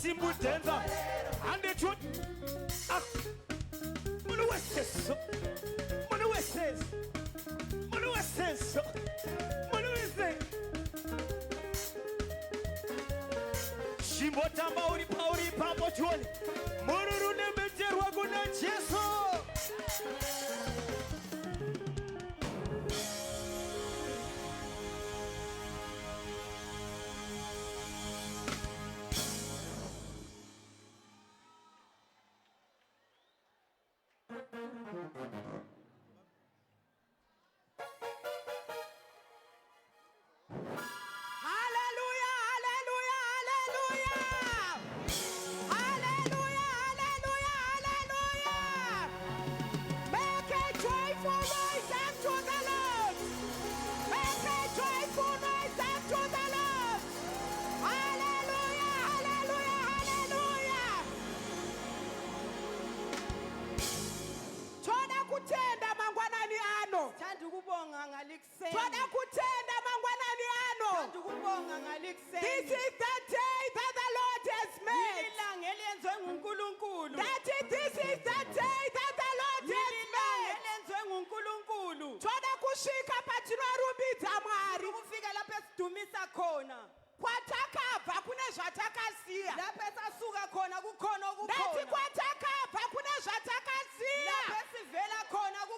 Simbu Denza, and the truth. Monuestes, Monuestes, Monuestes, Monuestes. Shimbotamba uri pambo choni. Mururu nemeterwa kuna Jesu. This is the day that the Lord has made. This is the day that the Lord has made. Toda kushika patinorumbidza Mwari. Kwatakabva kune zvatakasiya. Ndati kwatakabva kune zvatakasiya.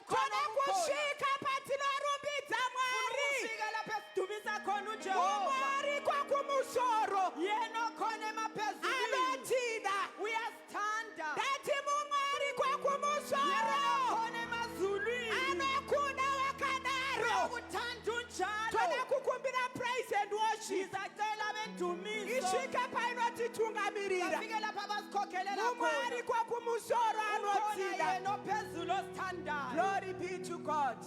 Toda kushika patinorumbidza Mwari. Mwari kwakumusoro. Anotida. Ndati Mwari kwakumusoro. Anokunda wakadaro. Toda kukumbira praise and worship. Ishike painotitungamirira. Mwari kwakumusoro anotida. Glory be to God.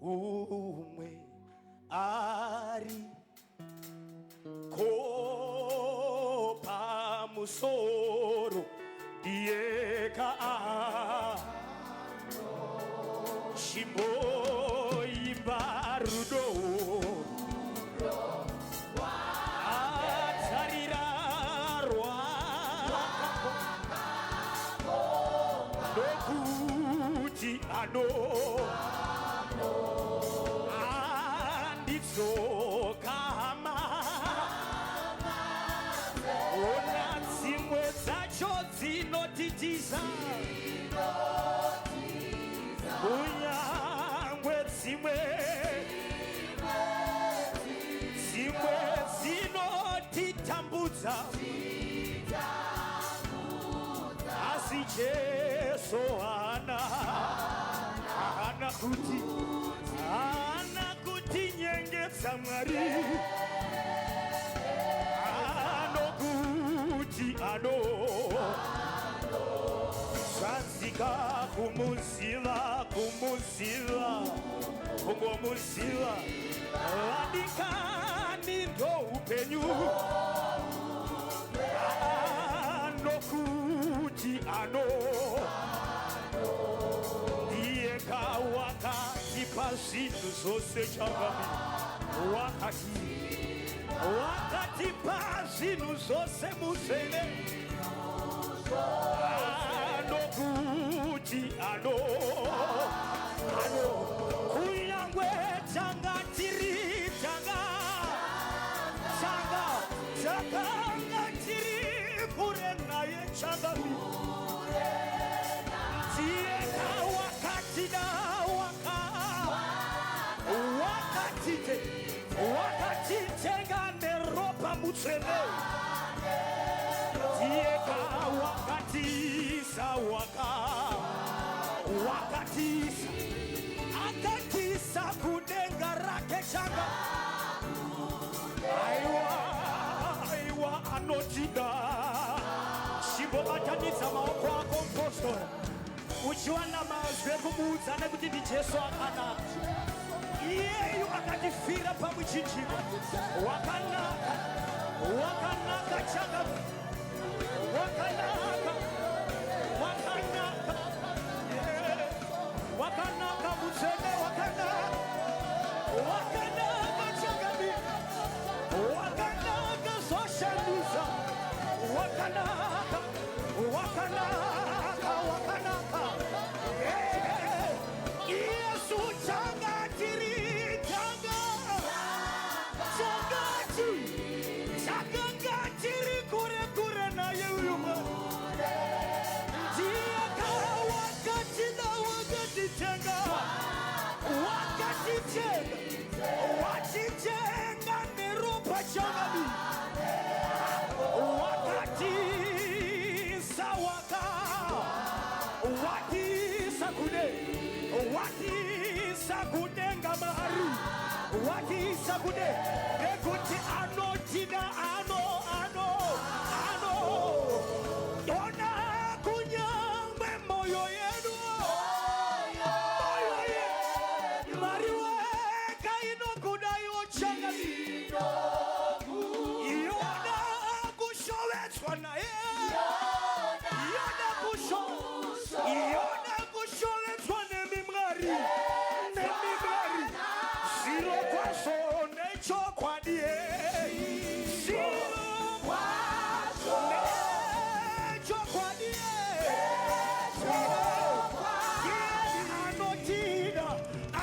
Umwe ari kopa musoro dieka shimbo imbarudo atarirarwa nokuti ano Kama ona zimwe zacho dzinotitiza unyangwe zimwe zinotitambudza asi Jesu ana kuti nyengetsa Mwari anokuti ano zvanzika kumuzila kungomuzila vadikani ndoupenyu anokuti ano ndieka wakatipa zvinhu zvose changami wakatipa zvinhu zvose muzvene anokuti ano kunyangwe tanga tiri kure naye changami tieka wakatitenga neropa mutsvene tieka wakatisa akatisa kudenga rake changa aiwa anotida shimbobatanidza maoko ako mupostora uchiwana mazwi ekumuudza nekuti ndi Jesu akanaka iyeyu akatifira pamuchinjikwa wakanaka Chagabi. Wakanaka. Wakanaka. Wakanaka Museme Wakanaka. Wakanaka Chagabi. Wakanaka Soshalusa. Wakanaka. Wakanaka. Wakanaka. Yesu changa tiri changa. Changa tiri. Changa tiri kure kure na yeyuma. Jiaka wakati na wakati changa. Wakati changa. Wakati changa nerupa changa bi. Wakati sawaka. Wakati sakude. Wakati sakude ngamari. Wakati sakude. Ekuti ano tina ano. Yona kunyambe moyo yenu. Moyo yenu. Mariwe kaino kudayo changali. Yona kushowetswa na ye. Yona kushowetswa nemimngari. Zero kwaso necho kwadie. Zero kwaso necho kwadie.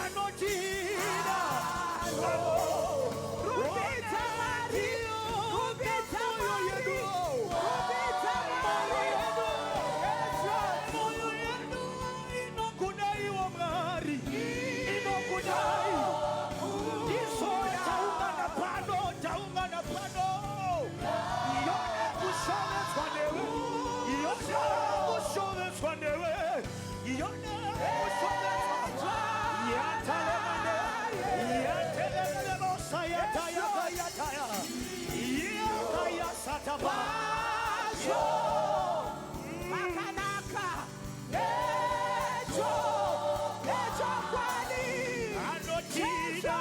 Anotida. Rubita Mario. Rubita Mario. Rubita Mario. Moyo yenu inokudai wa mari. Inokudai. Iso taunga na pano. Yone kushone swanewe. Yone kushone swanewe. Yone kushone swanewe. Yatalemane. Yatelele bosa yataya. Yataya sataba. Makanaka. Echo kwani. Anotida.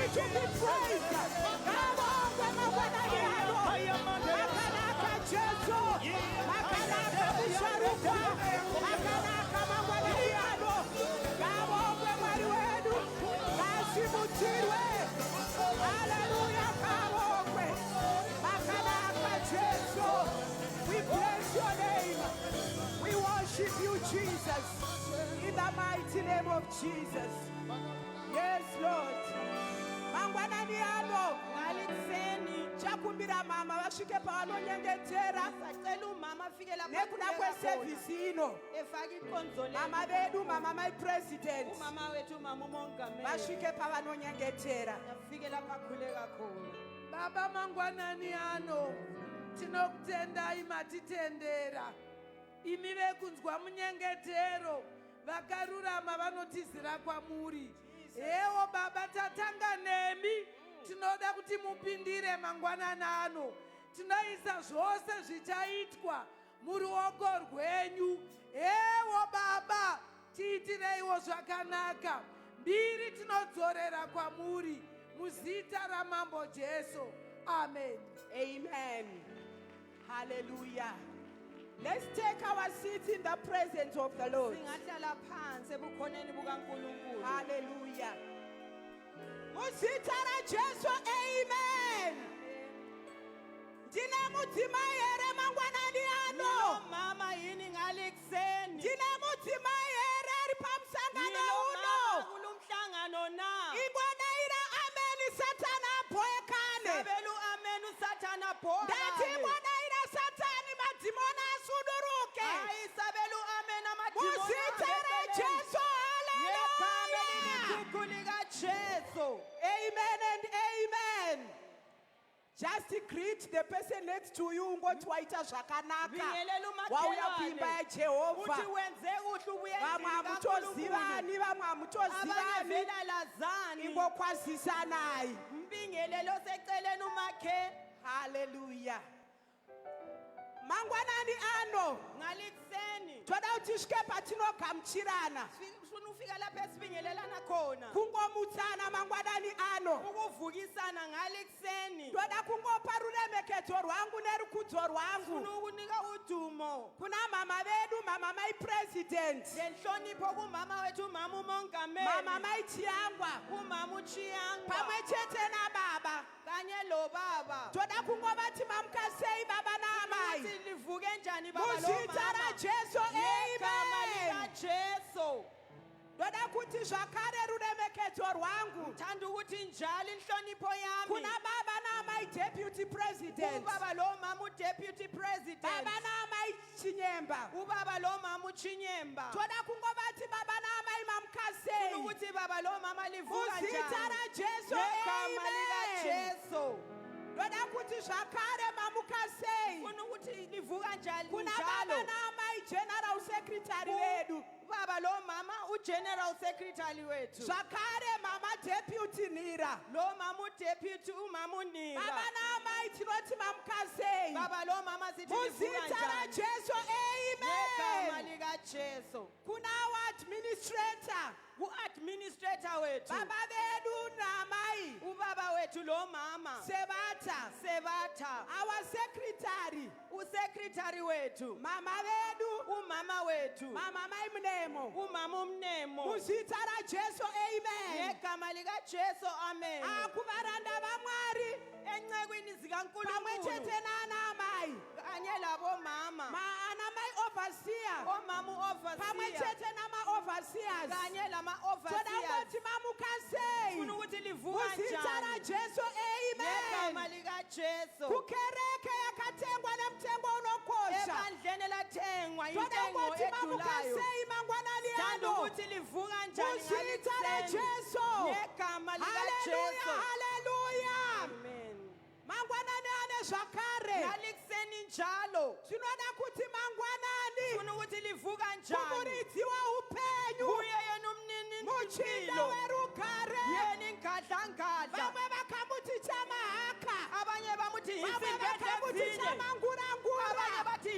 To be praised. Come on, Makanaka Jesu. Makanaka Bisharuka. Makanaka Mangwanariano. Come on, Mariwedu. Kashimutirwe. Hallelujah. Come on, Makanaka Jesu. We bless your name. We worship you, Jesus. In the mighty name of Jesus. Yes, Lord. Mangwanani ano ngalikuseni chakumbira mama vasvike pavanonyengetera sacela umama afike lapha nekuna kweservice ino efaka ikonzo le mama vedu mama my president umama wethu mama umongameli vasvike pavanonyengetera afike lapha khuleka khona baba mangwanani ano tinokutendai matitendera imi vekunzwa munyengetero vakarurama vanotizira kwamuri. Ewo baba tatanga nemi tinoda kuti mupindire mangwanana ano tinoisa zvose zvichaitwa muruoko rwenyu. Ewo baba tiitireiwo zvakanaka mbiri tinodzorera kwamuri muzita ramambo Jesu. Amen. Amen. Hallelujah. Let's take our seats in the presence of the Lord. Hallelujah. Musitara Jesu, amen. Dina mutima yere mangwanani ano. Mama yini ngalikuseni. Dina mutima yere ripamsangano uno. Kulumhlangano na. Ingwana ira ameni satana poekane. Sabelu amenu satana poekane. Dati ingwana ira satani madimona suduruke. Ai sabelu amena madimona. Musitara Jesu, hallelujah. Amen and amen. Just greet greet the person next to you ngothi wayita zvakanaka Bingelela wauya umakhelwane. kuimba yaJehova Uthi wenze kuhle ubuye vamwe endlini kaNkulunkulu. hamutozivani vamwe Abanye hamutozivani vela lazani. ingokwazisanayi Mbingelelo seceleni umakhe. haleluya mangwanani ano Ngalikuseni. toda kuti svike patinogamuchirana Ufuna ufika lapha esibingelelana khona. kungomutsana mangwanani ano Ukuvukisana ngalikuseni. toda kungopa ruremekedzo rwangu nerukudzo rwangu Ufuna ukunika udumo. kuna mama vedu mama mai president Ngenhlonipho kumama wethu umama umongameli. mama mai chiyangwa Umama uChiyangwa. pamwe chete nababa Kanye lo baba. toda kungovati mamukasei baba namai Ukuthi livuke njani baba lo muzita mama. rajesu Ngegama amen likaJesu. toda kuti zvakare ruremekedzo rwangu Thanda ukuthi njalo inhlonipho yami. kuna baba namai deputy president Ubaba lo mama uDeputy President. baba namai chinyemba Ubaba lo mama uChinyemba. toda kungovati baba namai mamukasei Ukuthi baba lo mama livuka muzita njani. rajesu Ngegama amen likaJesu. toda kuti zvakare mamukasei Ufuna ukuthi livuka njani kuna baba njalo. namai general secretary vedu Ubaba lo mama uGeneral Secretary wethu. zvakare mama deputy nira Lo mama uDeputy umama uNika. baba namai tinoti mamukasei Baba lo mama sithi livuka muzita njani. rajesu Ngegama amen likaJesu. kunawo administrator U-administrator wethu. baba vedu namai Ubaba wethu lo mama. sebata Sebatha. our secretary Usecretary wethu. mama vedu Umama wethu. mama mai mnemo Umama umnemo. muzita rajesu amen Ngegama likaJesu amen. akuvaranda vamwari Encekwini pamwe zikaNkulunkulu. chete naanamai Kanye labo mama. anamai overseer Omama pamwe overseer. chete nama-overseers Kanye lama toda overseers. kuti mamukasei Ufuna ukuthi livuka muzita njani. rajesu Ngegama amen likaJesu. kukereke yakatengwa nemutengo unokosha Ebandleni lathengwa toda intengo kuti edulayo. mamukasei mangwanani Thanda ano ukuthi livuka njani muzita ngalikuseni. rajesu Ngegama haleluya likaJesu. haleluya Amen. mangwanani ane zvakare Ngalikuseni njalo. zvinoda kuti mangwanani Ufuna ukuthi livuka njani. kumuridzi weupenyu Kuye yena umnini muchinda impilo. werugare Yena ingadlangadla. vamwe vakamuti chamahaka Abanye bamuthi vamwe insimbi vakamuti edlezile. Abanye chamangurangura bathi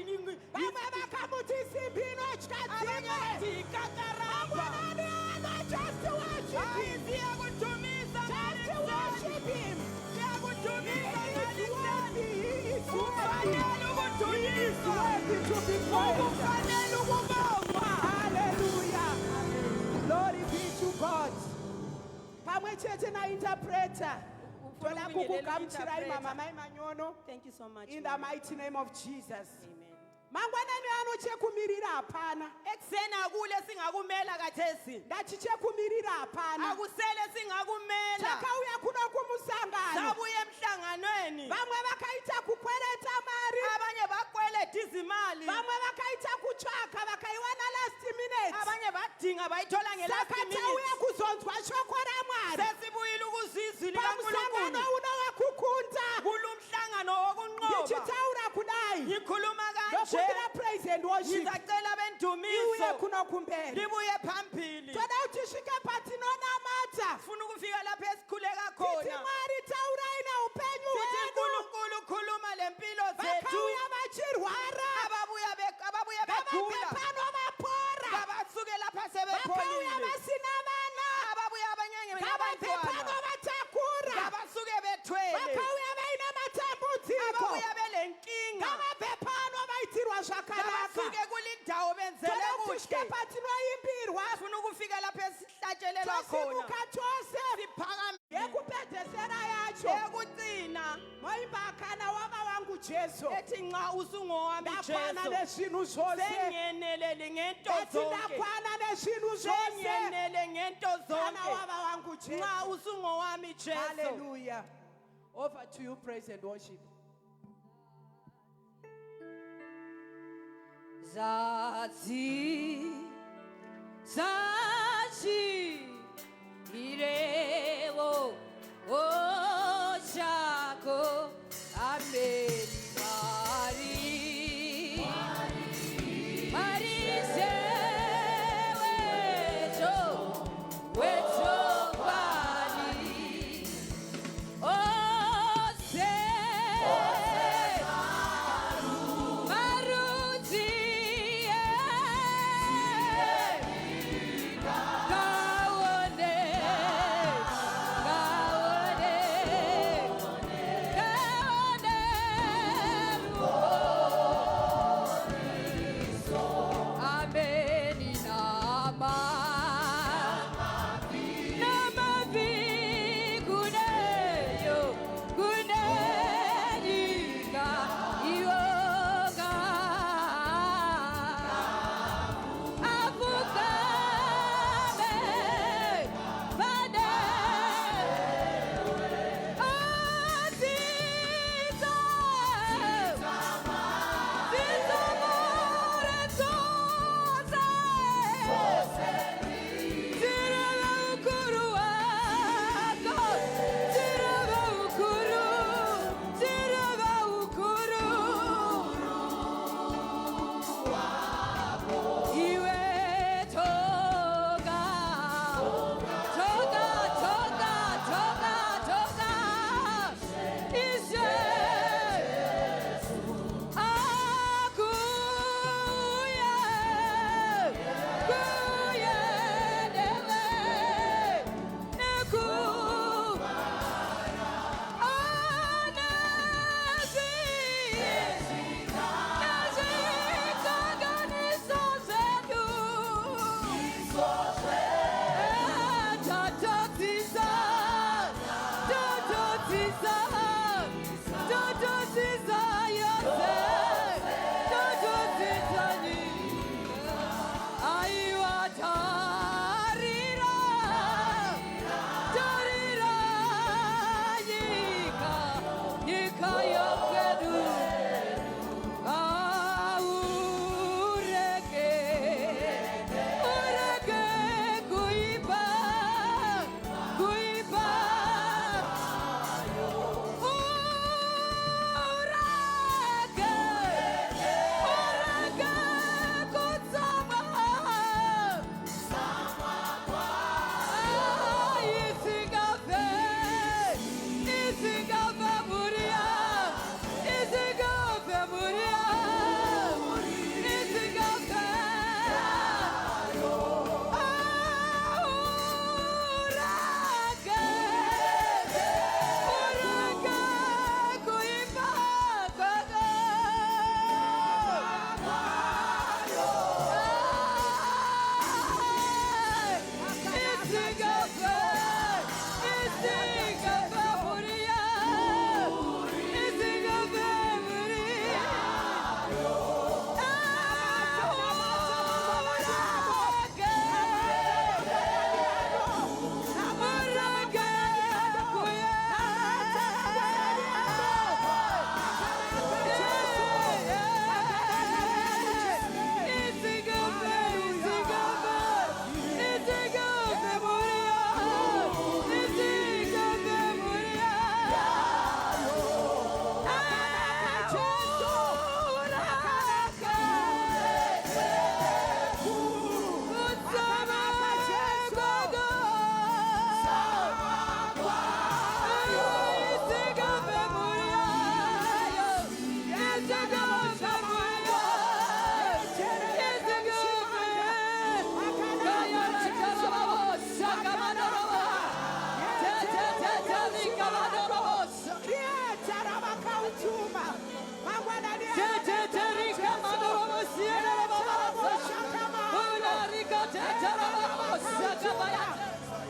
vamwe vakamuti simbi inotya abanye dzimwe bathi ikakaramba. mangwanani ano just worship Hayi him siyakudumisa just ngalikuseni. worship him Siyakudumisa he is worthy ngalikuseni. he is worthy Ufanele he is ukudunyiswa. worthy to be praised Ufanele ukubongwa. hallelujah glory be to God pamwe chete nainterpreter toda kukugamuchirai mama mai manyono Thank you so much. in the mighty name of Jesus Amen. mangwanani ano chekumirira hapana Ekuseni akule singakumela kathesi. ndati chekumirira hapana Akusele singakumela. takauya kuno kumusangano Sabuye emhlanganweni. vamwe vakaita kukwereta mari Abanye bakweleta izimali. vamwe vakaita kutsvaka vakaiwana last minute Abanye badinga bayithola ngelast saka minute. tauya kuzonzwa shoko ramwari Sesibuyile ukuzizwi pamusangano likaNkulunkulu. uno wekukunda Kulumhlangano wokunqoba. ndichitaura kudai Ngikhuluma kanje. ndokumbira praise and worship Ngizacela iuye bendumiso. kuno kumbele Libuye phambili. toda kuti svike patinonamata Funa ukufika lapha esikhuleka titi khona. mwari taurai neupenyu Sithi hwedu uNkulunkulu khuluma lempilo zethu. vakauya vachirwara Ababuya vavabve begula. pano vapora Abasuke lapha vakauya sebepholile. vasina vana Ababuya abanyanye ngavabve pano ngabantwana. vatakura Abasuke bethwele. vakauya vaina matambudziko Ababuya belenkinga. ngavabve pano vaitirwa zvakanaka Abasuke kulindawo benzele toda kuti svike kuhle. patinoimbirwa Funa ukufika lapha esihlatshelelwa khona. tosimuka tose Siphakame. yekupedzesera yacho Ekugcina moimba kana wava wangu jesu ethi nxa usungowami ndakwana Jesu. nezvinhu zvose Sengenelele ngento eti zonke. ndakwana nezvinhu zvose Sengenele ngento kana zonke. wava wangu jesu Nxa usungowami Jesu. hallelujah over to you praise and worship Zachi irewo o chako amen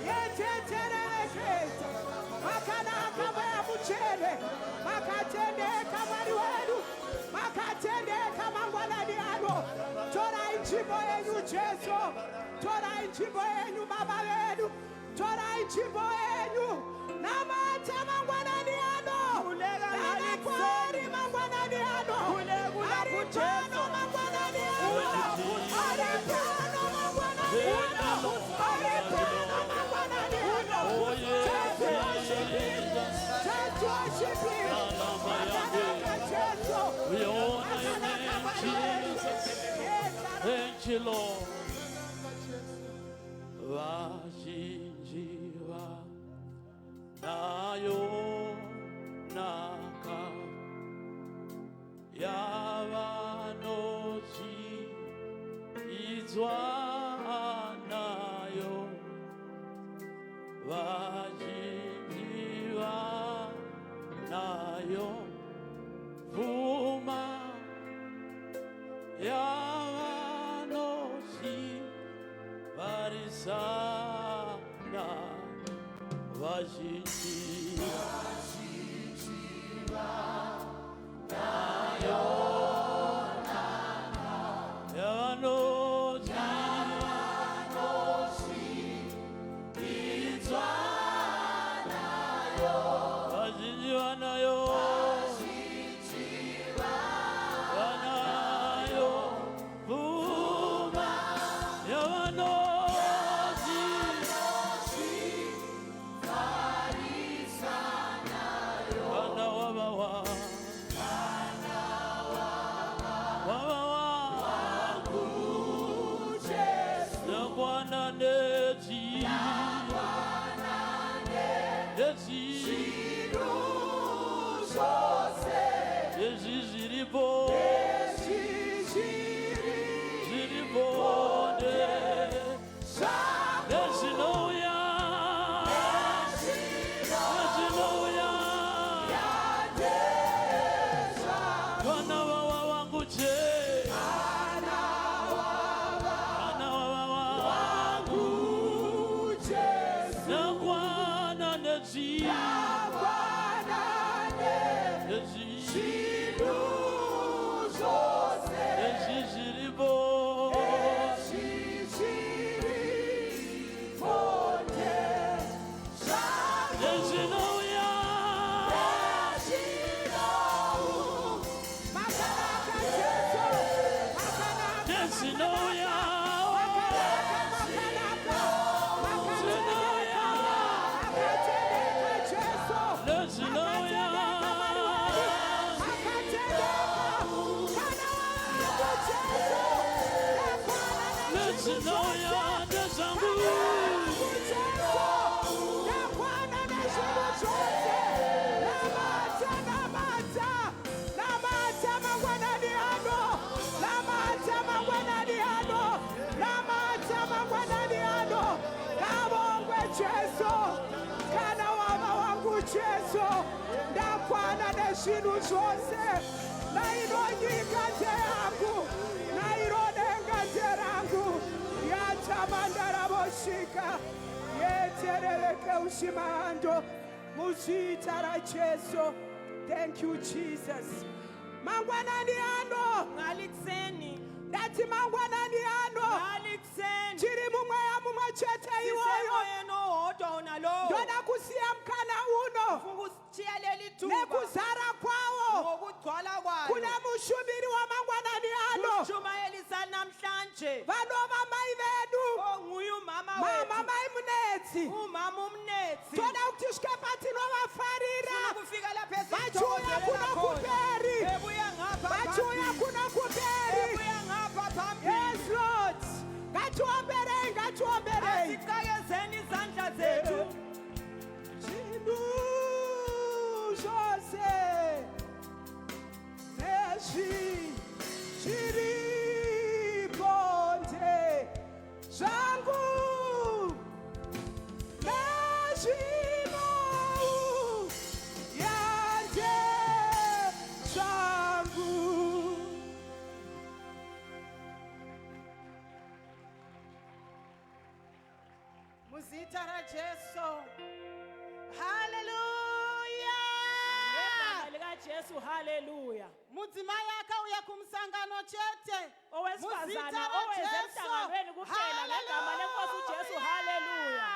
yetetereketa makanaka vayamuchene makatendeka mwari wedu makatendeka mangwanani ano torai nzvimbo yenyu Jesu torai nzvimbo yenyu baba vedu torai nzvimbo yenyu namata mangwanani ano namakwari mangwanani ano aripano mangwanani ano aripano mangwanani ano aripano mangwanani ano just worship him just worship him makanaka Jesu We honor your name, Jesus. Thank you, Lord. Vazhinjiva nayo naka yavanochi idzwa nayo vazhinjiva nayo Vuma yavanochi varisana vazhinjiva nayo yavanochi idzwa nayo vazhinjiva nayo zvinhu zvose nainonyika ndeyangu nairodenga nderangu yatamandaravosvika yeterereke ushimando muzita raJesu. Thank you Jesus. Mangwanani ano ngalikuseni ndati mangwanani ano ngalikuseni tiri mumwe yamumwe chete iwoyo enohodwa unalowo ndoda kusiya mkana uno funga usitshiya leli thuba nekuzara kwawo ngokugcwala kwayo kuna mushumiri wamangwanani ano ushumayelisa namhlanje vanova mai vedu onguye umama mama wethu mai munetsi umama umnetsi toda kuti svike patinovafarira kufika lapha vachiuya kuno kuperi ebuya ngapha vachiuya kuno kuperi. ebuya ngapha phambili Yes Lord, ngatiomberei ngatiomberei asiqakezeni izandla zethu zvinhu zvose nezvi zviripo ndezvangu nezvino yandezvako muzita rajesu. Haleluya. ngegama likajesu haleluya. Mudzimai akauya kumusangano chete Owesifazana oweze emhlanganweni kuphela ngegama lenkosi ujesu haleluya.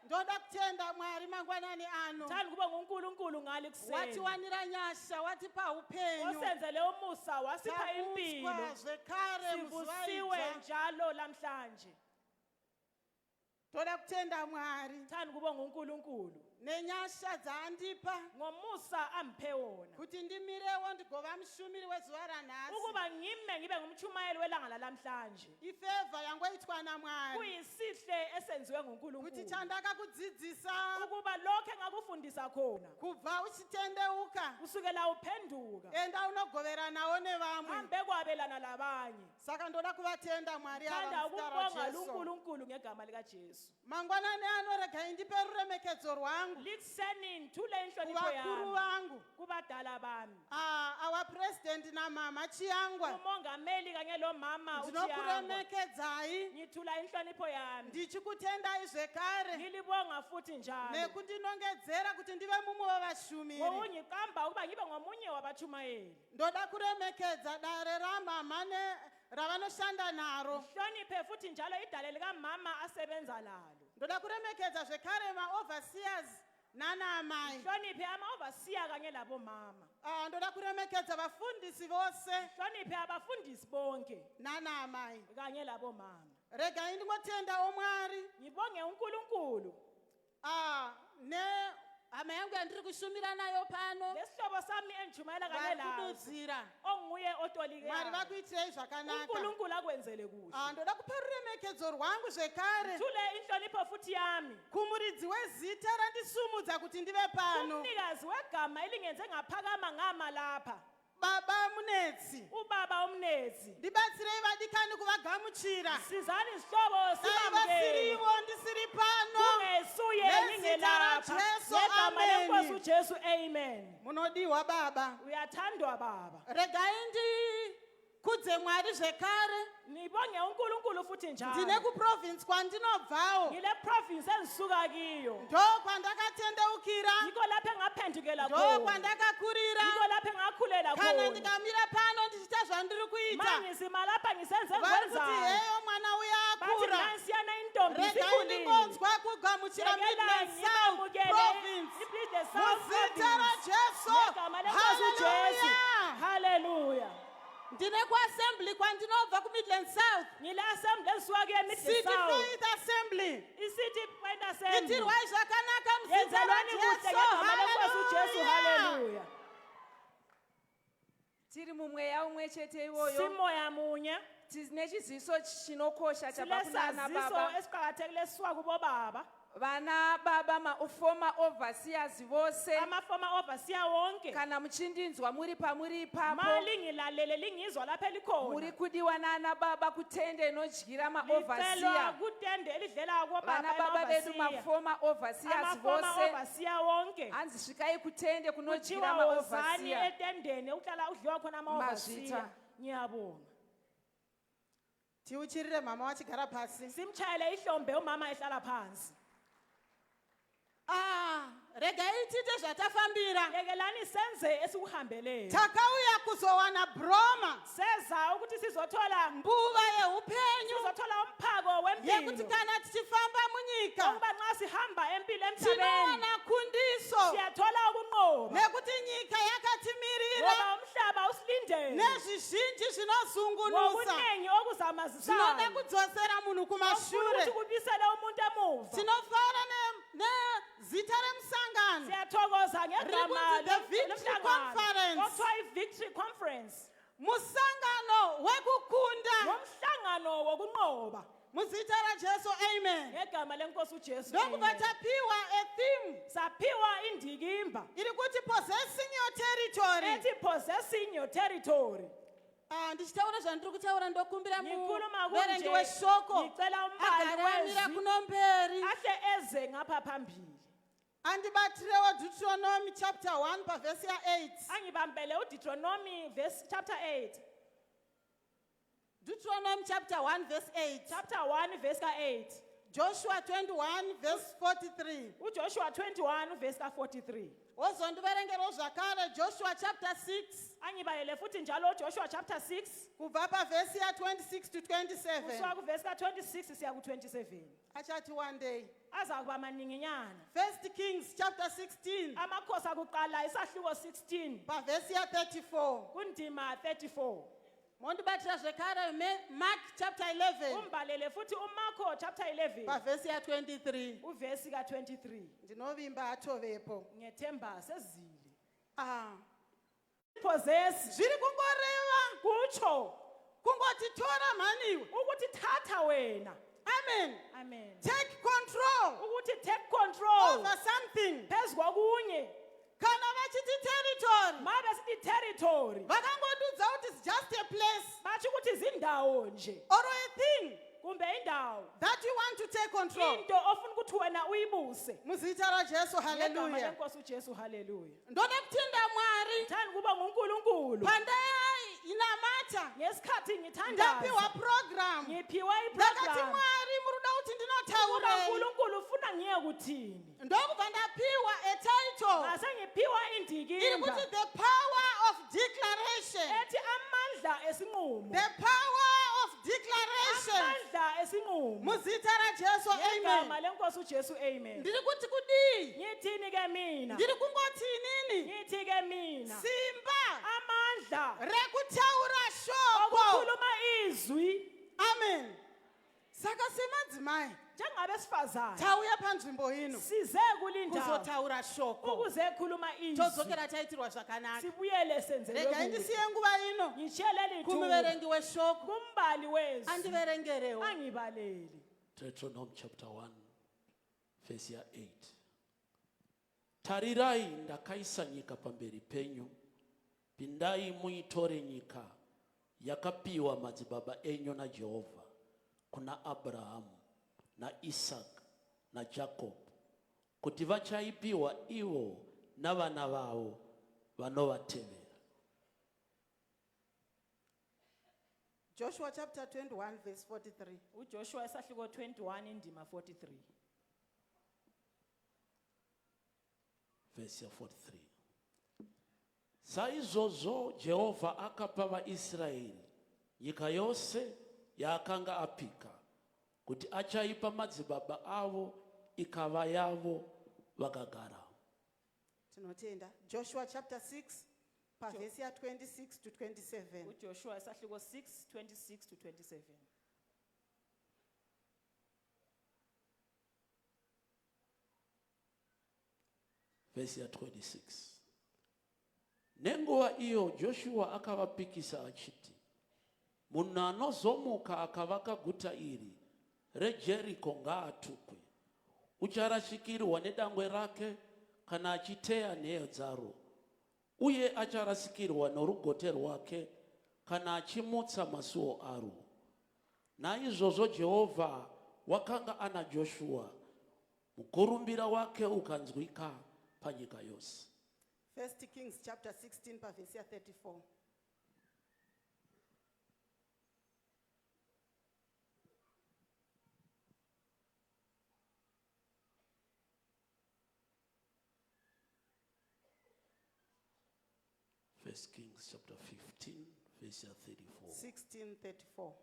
ndoda kutenda Mwari mangwanani ano Thanda kube nguNkulunkulu ngale kuseni. watiwanira nyasha watipa upenyu Osenzele umusa wasipha impilo. takutswa zvekare Sivusiwe muzuva njalo lamhlanje. ndoda kutenda Mwari Thanda kube nguNkulunkulu nenyasha dzaandipa ngomusa amphe wona. kuti ndimirewo ndigova mushumiri wezuva ranhasi Ukuba ngime ngibe ngumchumayeli welanga lalamhlanje. ifevha yangoitwa naMwari Kuyisihle esenziwe kuti nguNkulunkulu. chandakakudzidzisa Ukuba lokho engakufundisa khona kubva uchitendeuka kusukela uphenduka enda unogovera nawo nevamwe hambe kwabelana labanye. saka ndoda kuvatenda Mwari Thanda ava muzita ukubonga raJesu luNkulunkulu ngegama likaJesu. mangwanani ano regai ndipe ruremekedzo rwangu Likuseni ngithule inhlonipho kuvakuru yami vangu kubadala bami. our president namama chiyangwa Umongameli kanye lo mama uThiyangwa. ndinokuremekedzai Ngithula inhlonipho yami. ndichikutendai zvekare Ngilibonga futhi njalo. nekundinongedzera kuti ndive mumwe wevashumiri Ngokungiqamba ukuba ngibe ngomunye wabachumayeli. ndoda kuremekedza dare ramama ravanoshanda naro Hloniphe futhi njalo idale likamama asebenza lalo. ndoda kuremekedza zvekare maoverseers nanaamai Hloniphe ama-overseer kanye labo mama. ndoda kuremekedza vafundisi vose Hloniphe abafundisi bonke nanaamai kanye labo mama. regai ndingotendawo Mwari Ngibonge uNkulunkulu. nehama yangu yandiri kushumira nayo pano Lesihlobo sami engijumayela kanye laso. vakududzira Onguye Mwari otolikayo. vakuitirei zvakanaka uNkulunkulu akwenzele kuhle. ndoda kupa ruremekedzo rwangu zvekare Thule inhlonipho futhi yami. kumuridzi wezita randisumudza kuti ndive pano Umnikazi wegama elingenze ngaphakama ngama lapha. baba munetsi Ubaba umnezi. ndibatsirei vadikani kuvagamuchira Sizani isihlobo dai sibamukele. vasirivo ndisiri pano Kungesuye Nezita ngingelapha. laJesu, Ngegama amen. lenkosi uJesu amen. munodiwa baba Uyathandwa baba. regai ndikudze Mwari zvekare Nibonge uNkulunkulu futhi ndine njalo. kuprovince kwandinobvawo Ngile province engisuka kiyo. ndo kwandakatendeukira Yiko lapho engaphendukela ndo khona. kwandakakurira Yiko lapho engakhulela kana khona. ndikamira pano ndichita zvandiri kuita Mangizima lapha ngisenze vari kuti ngwenzayo. heyo mwana uya Bathi akura nansiyana intombi regai sikhulile. ndingonzwa kugamuchira midland south province muzita rajesu Haleluya. haleluya Haleluya. ndine kuassembly kwandinobva kumidland south Ngile assembly engisuka kuye Midland city South. faith assembly Isithi point assembly. itirwai zvakanaka muzita Yenzelani kuhle rajesu ngegama lenkosi uJesu haleluya haleluya. tiri mumweya umwe chete iwoyo Simoya munye. tine chiziso chinokosha chabva kunana Silesaziso baba esiqhakathekile sisuka kubo baba. vana baba maformer overseers vose Ama-former overseer wonke. kana muchindinzwa muri pamuri ipapo Malingilalele lingizwa lapha elikhona. muri kudiwa nana baba kutende inodyira Licelwa maoverseer kutende elidlela kubo vana baba baba vedu ama-overseer. maformer overseers Ama-former vose overseer wonke. hanzi svikai kutende kunodyira Kuthiwa wozani maoverseer etendeni uhlala udliwa khona ama-overseer. Mazwitha. Ngiyabonga. tiuchirire mama wachigara pasi Simchayele ihlombe umama ehlala phansi. regai tiite zvatafambira Yekelani senze esikuhambeleyo. takauya kuzowana broma Seza ukuthi sizothola mbuva yeupenyu sizothola umphako yekuti wempilo. kana tichifamba munyika Ukuba nxa sihamba empilo emhlabeni tinowana kundiso siyathola ukunqoba. nekuti nyika yakatimirira Ngoba umhlaba usilindele. nezvizhinji zvinozungunusa Ngokunengi okuzamazisayo. zvinoda kudzosera munhu Ofuna kumashure ukuthi kubisele umuntu emuva. tinofara nezita remusangano Siyathokoza ngegama Rikunzi the Victory Conference. Okuthiwa i-Victory Conference. musangano wekukunda Ngomhlangano wokunqoba. muzita rajesu amen Ngegama lenkosi uJesu. ndokuba Amen. tapiwa etheme Saphiwa indikimba iri kuti possessing your territory ethi possessing your territory. ndichitaura zvandiri kutaura ndokumbira Ngikhuluma muverengi kunje. weshoko Ngicela umbhali agare amira wezwi. kuno mberi Ahle eze ngapha phambili. andibatirewo deuteronomy chapter 1 pavhesi ya8 Angibambele uDeuteronomy verse chapter 8. deuteronomy chapter 1 verse 8 Chapter 1 verse ka 8. Joshua 21 verse 43. uJoshua 21 verse ka43. Wozondiverengera zvakare Joshua chapter 6 Angibalele futhi njalo uJoshua chapter 6 kubva pavhesi ya26 to 27. kusuka kuvesi ka26 siya ku27. Achati one day. Aza kuba maninginyana. First Kings chapter 16 Amakhosi akuqala isahluko 16 pavhesi ya34. kundima 34. Mondibatira zvekare Mark chapter 11 Umbalele futhi uMarko chapter 11 pavhesi ya23. uvesi ka23. Ndinovimba atovepo. Ngethemba sezile. Possess Zviri kungoreva kutsho kungoti tora mhaniwe. ukuthi thatha wena. Amen. Amen. Take control Ukuthi take control over something. phezu kokunye. Kana vachiti territory Mabe sithi territory. vakangondudza kuti it's just a place Bathi ukuthi izindawo nje or a thing kumbe indawo. that you want to take control. Into ofuna ukuthi wena uyibuse. Muzita raJesu, Ngegama hallelujah. lenkosi uJesu hallelujah. Ndoda kuthinda Mwari Ngithanda kuba nguNkulunkulu. pandai inamata Ngesikhathi ngithandaza ndapiwa program ngiphiwa ndakati iprogram. Mwari muruda kuti Kuba ndinotaurei uNkulunkulu ufuna ngiye kuthini? ndokubva ndapiwa a title Ngase ngiphiwa iri indikimba kuti the power of declaration. ethi amandla esinqumo. The power of declaration. Amandla esinqumo. Muzita raJesu, Ngegama amen. lenkosi uJesu amen. Ndiri kuti kudii Ngithini ke mina? ndiri kungoti inini Ngithi ke mina simba amandla rekutaura shoko. okukhuluma izwi Amen. Saka semadzimai njengabesifazane tauya panzvimbo ino size kulindawo kuzotaura shoko ukuze khuluma izwi todzokera taitirwa zvakanaka. sibuyele senzelwe Regai ndisiye nguva ino ngitshelele ithuba kumuverengi weshoko kumbali wezwi andiverengerewo. angibaleli. Deuteronomy chapter 1 verse ya 8. Tarirai ndakaisa nyika pamberi penyu, pindai muitore nyika yakapiwa madzibaba enyu naJehovha kuna Abrahamu na Isaac na Jacob, kuti vachaipiwa ivo navana vavo vanovatevera. Joshua chapter 21 verse 43. uJoshua isahluko 21 indima 43. Verse 43. Saizvozvo Jehovha akapa vaIsraeri nyika yose yaakanga apika kuti achaipa madzibaba avo ikava yavo vakagara. Tinotenda. Joshua chapter 6 pavhesi ya26 to 27. uJoshua isahluko 6 26 to 27. Verse 26. Nenguva iyo Joshua akavapikisa achiti, munhu anozomuka akavaka guta iri reJeriko ngaatukwe. Ucharashikirwa nedangwe rake kana achiteya nheyo dzaro, uye acharasikirwa norugote rwake kana achimutsa masuo aro. Naizvozvo Jehovha wakanga ana Joshua, mukurumbira wake ukanzwika panyika yose. First Kings chapter 16 pavhesi ya34. First Kings chapter 15 verse 34. 16:34.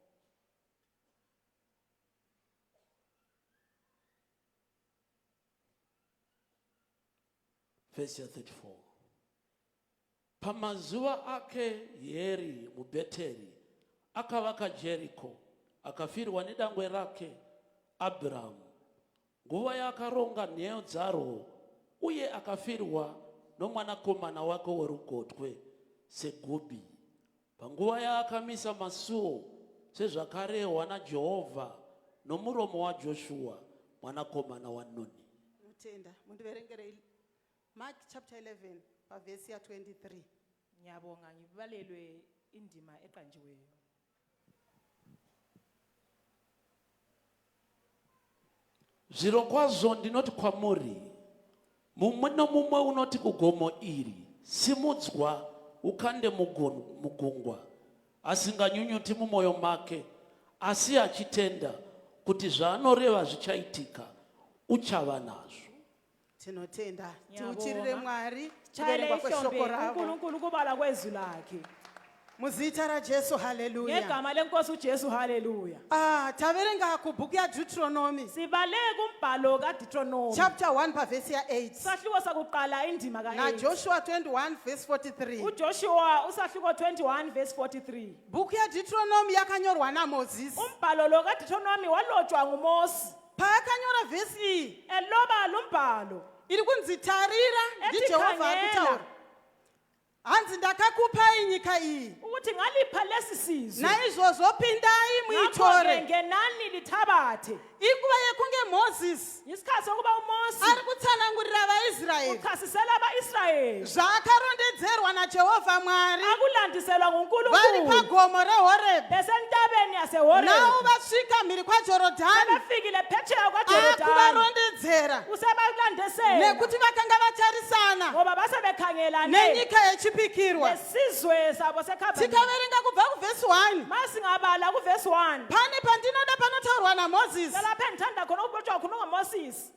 Verse 34. Pamazuva ake Yeri muBheteri akavaka Jeriko, akafirwa nedangwe rake Abrahamu. Nguva yakaronga nheyo dzaro, uye akafirwa nomwanakomana wake worugotwe Segubhi. Panguva yaakamisa masuo sezvakarehwa naJehovha nomuromo waJoshua mwanakomana waNuni. Mutenda. Mundiverengere Mark chapter 11 pavhesi ya23. Ngiyabonga ngibalelwe indima eqanjiweyo. Zvirokwazvo ndinoti kwamuri, mumwe nomumwe unoti kugomo iri, simudzwa ukande mugungwa, asinganyunyuti mumwoyo make, asi achitenda kuti zvaanoreva zvichaitika uchava nazvo. tinotenda Ngiyabonga. tiuchirire mwari tshayele kuverengwa kweshoko ehlombe ravo unkulunkulu kubala kwezwi lakhe muzita rajesu haleluya. ngegama lenkosi ujesu haleluya. taverenga kubhuku yaDeuteronomy sibale kumbhalo kaDeuteronomy chapter 1 pavhesi ya8 isahluko sakuqala indima ka-8 naJoshua 21 verse 43. ujoshua usahluko 21 verse 43. bhuku yaDeuteronomy yakanyorwa naMozisi. umbhalo lo kaDeuteronomy walotshwa nguMosi paakanyora vhesi iyi eloba lo mbhalo iri kunzi tarira ndiJehovha Etikhangela. akutaura hanzi ndakakupai nyika iyi ukuthi ngalipha lesi sizwe naizvozvo pindai ngakho-ke muitore. ngenani lithabathe. inguva yekunge mozisi isikhathi sokuba uMosi ari kutsanangurira vaIsraeri uchasisela aba-Israyeli zvaakarondedzerwa naJehovha Mwari akulandiselwa vari nguNkulunkulu pagomo reHorebhi. besentabeni yaseHorebi nawo vasvika mhiri kwaJorodhani sebefikile phetsheya kwaJorodani akuvarondedzera usebalandisela nekuti vakanga vatarisana ngoba basebekhangelane nenyika yechipikirwa. lesizwe sabo sekhabani. tikaverenga kubva kuvhesi 1 masingabala kuvesi 1 pane pandinoda panotaurwa naMozisi lapha endithanda khona ukubotshwa khona ungamosisi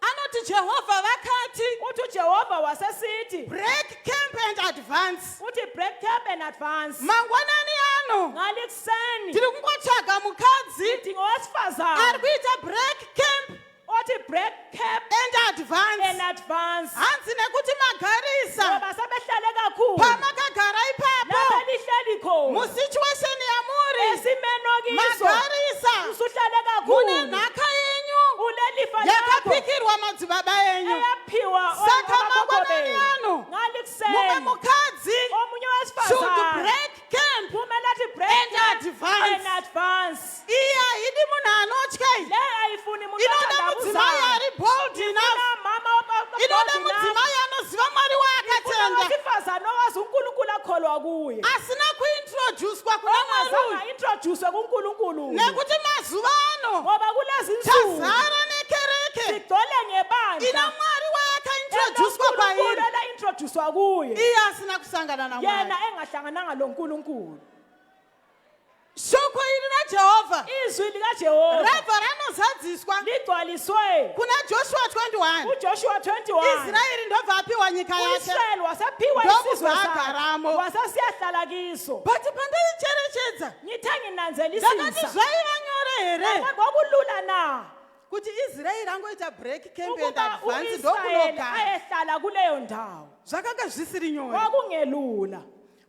anoti Jehovha vakati uthi uJehova wasesithi break camp and advance. uthi break camp and advance. mangwanani ano ngalikuseni tiri kungotsvaga mukadzi idingo ari wesifazane kuita break camp othi break camp and advance. and advance hanzi nekuti magarisa ngoba sebehlale kakhulu pamakagara ipapo lapha lihleli khona musituation yamuri esimeno kiso magarisa usuhlale mune kakhulu nhaka yenyu ulelifa lakho yakapikirwa madzibaba enyu. eyaphiwa Saka mangwanani ano mumwe ngalikuseni mukadzi omunye should wesifazane break camp kumele athi break and camp advance. and advance. iyi haidi munhu anotya iyi. le ayifuni muntu inoda mudzimai othandabuzayo. ari bold enough. Ifuna mama inoda mudzimai anoziva mwari waakatenda wesifazane owazi uNkulunkulu akholwa kuye asina kuintroducwa kuna mwari ongazange introduce kuNkulunkulu nekuti mazuva ano ngoba kulezi nsuku tazara nekereke sigcwele ngebandla ina mwari waakaintroducwa kwairi uNkulunkulu introduce kuye iye asina kusangana namwari. yena engahlangananga lo nkulunkulu. shoko iri raJehovha izwi likaJehova rabva ranozadziswa ligcwaliswe kuna Joshua 21. uJoshua 21. Israeri ndobva apiwa nyika yake uIsrael wasephiwa Ndokubva isizwe sakhe agaramo. wasesiyahlala kiso. but pandaicherechedza ngithe ndakati nginanzelisisa zvaiva nyore here kwakulula na kuti Israeri angoita break camp and ukuba advance uIsrael ndokunogara ayehlala kuleyo ndawo zvakanga zvisiri nyore. kwakungelula.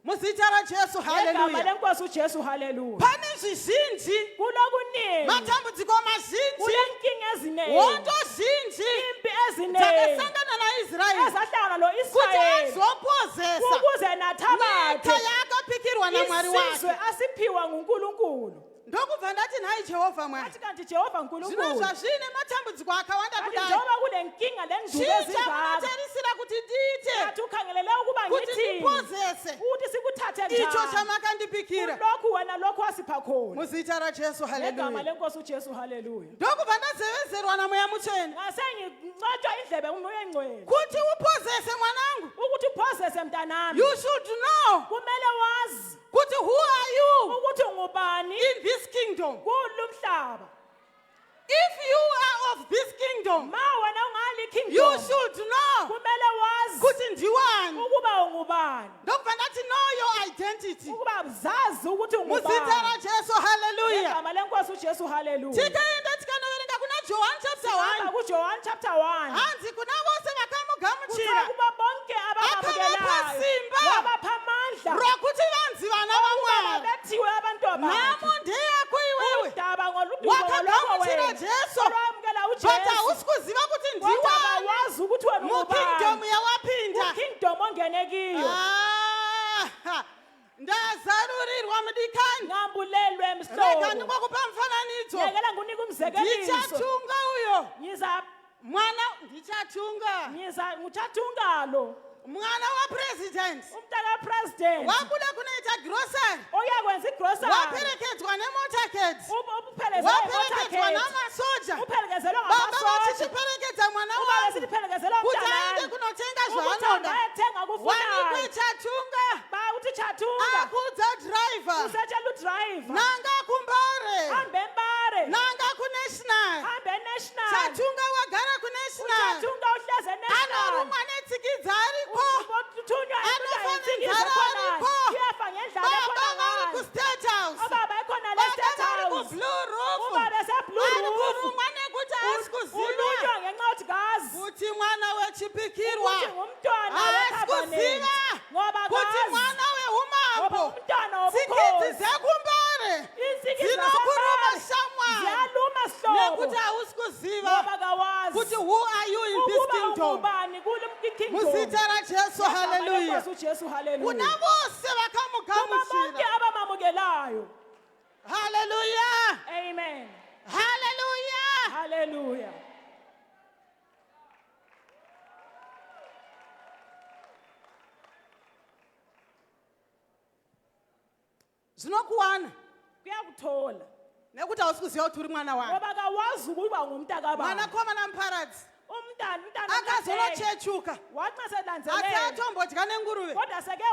muzita raJesu Ngegama haleluya. lenkosi uJesu haleluya. pane zvizhinji kulokuningi matambudziko mazhinji kulenkinga eziningi hondo zhinji impi eziningi dzakasangana naIsraeri ezahlangana kuti lo-Israyeli azopozesa ukuze nyika nathabathe yaakapikirwa namwari isizwe wake. asiphiwa nguNkulunkulu. ndokubva ndati nhai Jehovha Mwari athi kanti Jehova zvino uNkulunkulu zvazviine matambudziko akawanda athi kudai njengoba kulenkinga lenduku chii ezingaka chamunotarisira kuti ndiite athi ukhangelele ukuba kuti ngithi ndipozese ukuthi sikuthathe icho njani chamakandipikira lokhu wena lokhu wasipha khona. muzita raJesu ngegama haleluya. lenkosi uJesu haleluya. ndokubva ndazevezerwa namweya mutsvene ngasengicotshwa indlebe ngumoya engcwele kuti upozese mwanangu. ukuthi uphozese mntanami You should know kumele wazi kuti who are you ukuthi ungubani in this kingdom. kulo mhlaba. If you are of this kingdom, ma wena ungali you kingdom should know kumele wazi kuti ndiwani. ukuba ungubani ndokubva ndati know your identity. ukuba zazi ukuthi muzita ungubani. raJesu haleluya. ngegama lenkosi uJesu haleluya. tikaenda tikanoverenga kuna John chapter 1 kuJohn chapter 1 hanzi kuna vose vakamugamuchira kuba bonke Akavapa simba. wabapha amandla rokuti vanzi vana vamwari. bethiwe abantwana nhamo ndeyako iwewe udaba ngoludumo wakagamuchira Jesu olwamukela but uJesu hausi kuziva kuti kodwa ndiwani wazi ukuthi wena mukingdom ungubani yawapinda. kingdom ongene kiyo. ndazarurirwa mudikani. ngambulelwe rega mhlobo ndingokupa mufananidzo. yekela ngunika umzekeliso ndichatunga uyo ngiza mwana ndichatunga ngithatha lo mwana wapresident umntaka president wabuda kunoita grocery oyakwenza igrocery waperekedzwa nemotaked uphelekezwe waperekedzwa namasoja uphelekezelwe baba ngamasoja vachichiperekedza mwana ubaba wangu siphelekezelwe kuti aende umntanami kunotenga ukuthi zvaanoda. angayethenga kufunayo wanikuchatunga uthi chathunga akudza driver usetshela udriver nanga kumbare hambe embare nanga uchatunga wagara kunational uchatunga uhleze national anorumwa netsikidzi ariko uthunywa Anofana inziki inzara zakhona ariko. iyafa ngendlala baba ekhona vari ngayo kustate house obaba ekhona le baba state vari house kublue roof ubaba eseblue ari roof kurumwa nekuti asi kuziva ulunywa ngenxa yokuthi kazi kuti mwana wechipikirwa ukuthi ngumntwana asi kuziva ngoba kuti kazi mwana ngoba wehumambo umntwana tsikidzi wobukhosi dzekumbare inziki dzinokuruma zasemazi shamwari ziyaluma sihlobo nekuti hausi kuziva ngoba kawazi kuti who are you in this ukuba kingdom ungubani kule kingdom muzita rajesu haleluya uJesu haleluya kuna vose bonke vakamugamuchira abamamukelayo haleluya amen haleluya haleluya zvinokuwana kuyakuthola nekuti hausi kuziva kuti uri mwana wani ngoba kawazi ukuba ngumntakabani mwana komana muparadzi umntana akazonochechuka wathi ati selanzelela atombodya nenguruve kodwa seke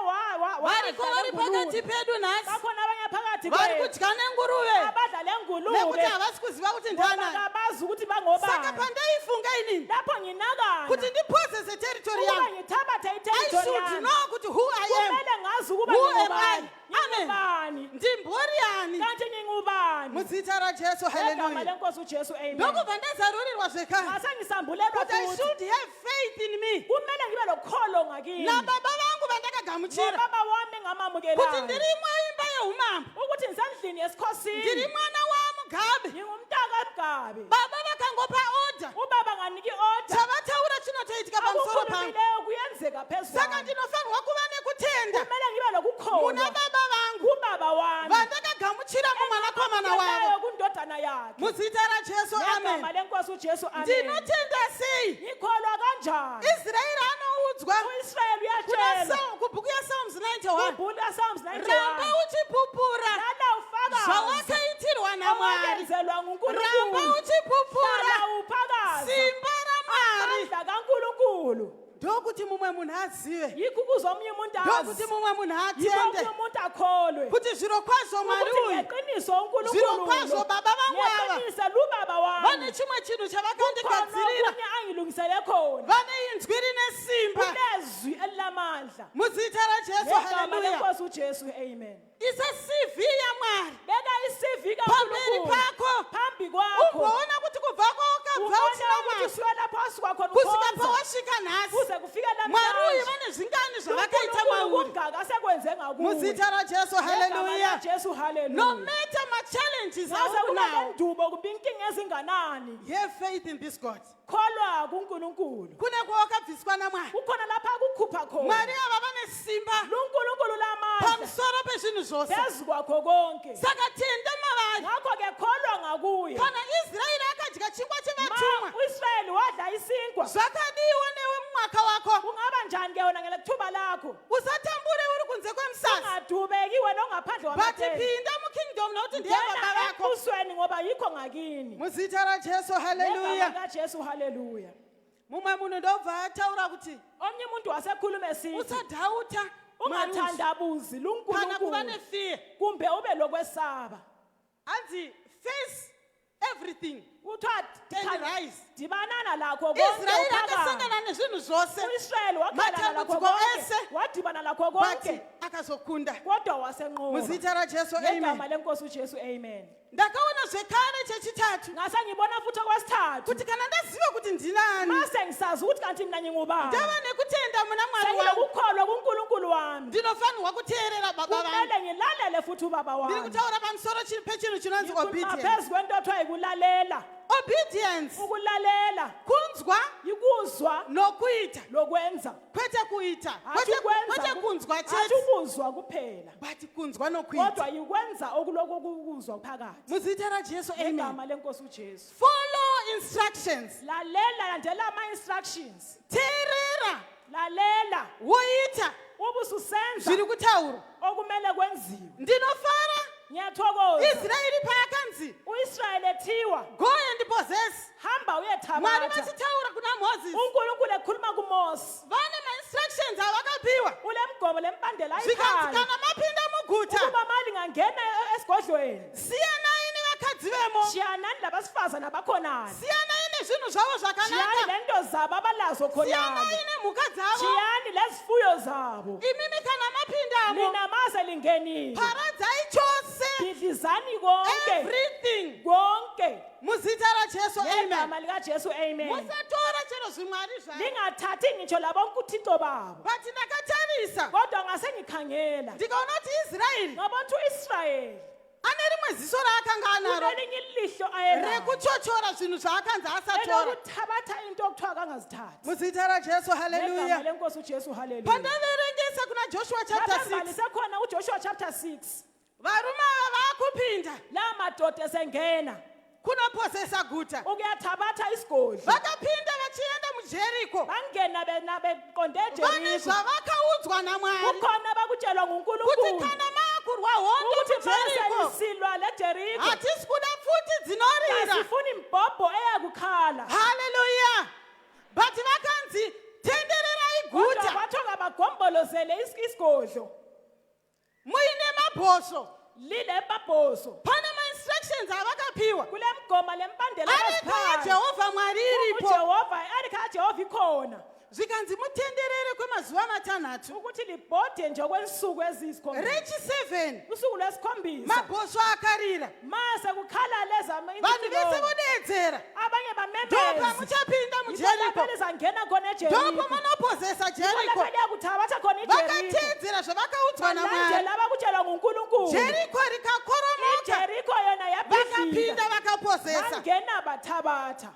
variko vari pakati pedu nhasi bakhona abanye phakathi vari kwethu kudya nenguruve abadla nekuti lengulube havasi kuziva kuti ngoba ndanani kabazi ukuthi saka bangobani pandaifunga inini lapho nginakana kuti ndipozese territory ukuba yangu ngithabathe I iterritory should yami know kuti who I am kumele ngazi ukuba Who am ngingubani I? Amen. ngingubani ndimboriani kanti ngingubani muzita rajesu egama haleluya lenkosi uJesu amen ndokubva ndazarurirwa zvekare ngase ngisambulelwa kuti I futhi should have faith in me kumele ngibe lokholo ngakini nababa vangu vandakagamuchira nobaba wami kuti engamamukelayo ndirimo imba yeumambo ukuthi ngisendlini ndiri yesikhosini mwana wamugabe ngingumntakagabi baba vakangopa order ubaba nganika i-order chavataura chinotoitika pamusoro pangu akukhulumileyo kuyenzeka phezu saka kwami ndinofanirwa kuva nekutenda kumele ngibe muna lokukholwa baba vangu kubaba wami vandakagamuchira mumwanakomana wavo engamamukelayo kundodana yakhe muzita rajesu negama amen lenkosi uJesu amen ndinotenda sei ngikholwa kanjani israyeli anoudzwa uIsrael uyatshelwa kubhuku yesalms 91 ibhuku laSalms 91 ramba uchipupura lana ufakazi zvawakaitirwa namwari owakenzelwa ramba nguNkulunkulu uchipupura lana ufakazi simba ramwari amandla kaNkulunkulu ndokuti mumwe munhu azive yikho ukuze omunye umuntu ndokuti azi mumwe munhu yikho atende omunye umuntu akholwe kuti zviro kwazvo mwari ukuthi uyu ngeqiniso uNkulunkulu zviro kwazvo baba vangu ava ngeqiniso lubaba wami vane chimwe chinhu khona chavakandigadzirira okunye angilungisele khona vane inzwi rine simba kunezwi elilamandla muzita rajesu ngegama haleluya lenkosi uJesu amen isa cv yamwari beka i-CV pamberi kaNkulunkulu pako phambi kwakho ugoona kuti kubva kwawakabva ubone uchina ukuthi mwari usuka lapho asuka khona kusvika ukhonza pawasvika nhasi kuze kufike mwari uyu namhlanje vane zvingani zvavakaita uNkulunkulu mauri kungaka asekwenze ngakuwe muzita rajesu Ngegama haleluya laJesu no haleluya matter machallenges ngaze kuba aunawo nendubo kumbe inkinga ezinganani have faith in this god kholwa kuNkulunkulu kune kwawakabviswa namwari kukhona lapha akukhupha khona mwari ava vane simba luNkulunkulu lamandla pamusoro pezvinhu zvose phezu kwakho konke saka tenda mavari ngakho-ke kholwa ngakuye kana israyeli akadya chingwa ma chevatumwa uIsrayeli wadla isinkwa zvakadiwa newe mumwaka wako kungaba njani-ke wona ngelethuba lakho usatambure uri kunze kwemsasa ungadubekiwe nongaphandle but wamatende pinda mukingdom nokuti ndiye baba ngena vako embusweni ngoba yikho ngakini muzita rajesu negama haleluya kaJesu haleluya mumwe munhu ndobva ataura kuti omnye umuntu wasekhuluma esithi usadhauta ungathandabuzi kana kuva luNkulunkulu nefear kumbe ube lokwesaba hanzi face everything kuthiwa and rise dibanana lakho israyeli konke akasangana nezvinhu zvose uIsrayeli waqalana lakho Matambudziko konke ese. wadibana lakho but konke akazokunda kodwa wasenqoba muzita rajesu ngegama amen lenkosi uJesu amen ndakaona zvekare chechitatu ngase ngibona futhi okwesithathu kuti kana ndaziva kuti ndinani mase ngisazi ukuthi kanti mina ngingubani ndava nekutenda muna mwari wangu sengilokukholwa kuNkulunkulu wami ndinofanirwa kuteerera baba vangu kumele ngilalele futhi ubaba ndiri wami kutaura pamusoro pechinhu chinonzi ngikhuluma obedience phezu kwento othiwa yikulalela obedience ukulalela kunzwa yikuzwa nokuita lokwenza kwete kuita Hathi ukwenza kwete ku- kunzwa hathi chete ukuzwa kuphela but kunzwa nokuita kodwa yikwenza okuloko kukuzwa phakathi muzita rajesu amen ngegama lenkosi uJesu follow instructions lalela landela ama-instructions teerera lalela woita ubususenza zviri kutaurwa okumele kwenziwe ndinofara ngiyathokoza israyeli paakanzi uIsrayeli ethiwa go and possess hamba mwari uyethabatha vachitaura kuna moses uNkulunkulu ekhuluma kuMose vane ma-instructions avakapiwa ule mgomo lembandela zvikanzi ayikhaya kana mapinda muguta ukuba mali ngangena esigodlweni siyanai nevakadzi vemo shiyanani labasifazana abakhonayo siyanai zvinhu zvavo jiyani zvakanaka le nto zabo abalazo khonale siyanai nemhuka dzavo jiyani lezifuyo zabo imimi kana mapindamo nina maze lingenile paradzai chose bhidlizani konke everything konke muzita rajesu amen ngegama likajesu amen musatora chero zvimwari zvavo lingathathi ngitsho labonke uthixo babo but ndakatarisa kodwa ngase ngikhangela ndikaona kuti israeri ngabona ukuthi u-israyeli ane rimwe ziso raakanga anaro unelinye ilihlo ayelalo rekuchochora zvinhu zvaakanzi asatora elokuthabatha into okuthiwa kangazithathi muzita rajesu ngegama haleluya lenkosi ujesu haleluya pandaverengesa kuna joshua chapter 6 lisekhona ujoshua chapter 6 varume ava vaakupinda la madoda esengena kunoposesa guta ukuyathabatha isigodlo vakapinda vachienda mujeriko bangena beqonde vane ejeriko zvavakaudzwa namwari kukhona bakutshelwa kuti ngunkulunkulu kana maakurwa hondo ukuthi mujeriko maselisilwa lejeriko hatisi kuda futi dzinorira asifuni mbhobho eyakukhala haleluya but vakanzi tendererai kodwa guta kwathiwa ngabagombolozele isigodlo muine mabhosvo lile mabhoso pane ma-instructions avakapiwa kule mgoma lembandela ariko yajehovha mwari iripo ujehova arikha jehova ikhona zvikanzi mutenderere kwemazuva matanhatu ukuthi libhode nje kwensuku eziyisikhombisa rechi 7 usuku lwesikhombisa mabhosvo akarira mase kukhala lezama vanhu vese vodeedzera abanye ndopa bamemezi muchapinda mujeriko lizangena khona ndopa ejeriko munopozesa jeriko kuthabatha khona ijeriko vakateedzera zvavakaudzwa namwari balandela abakutshelwa ngunkulunkulu jeriko rikakoromoka ijeriko yona yaphinda vakapinda vakapozesa bangena bathabatha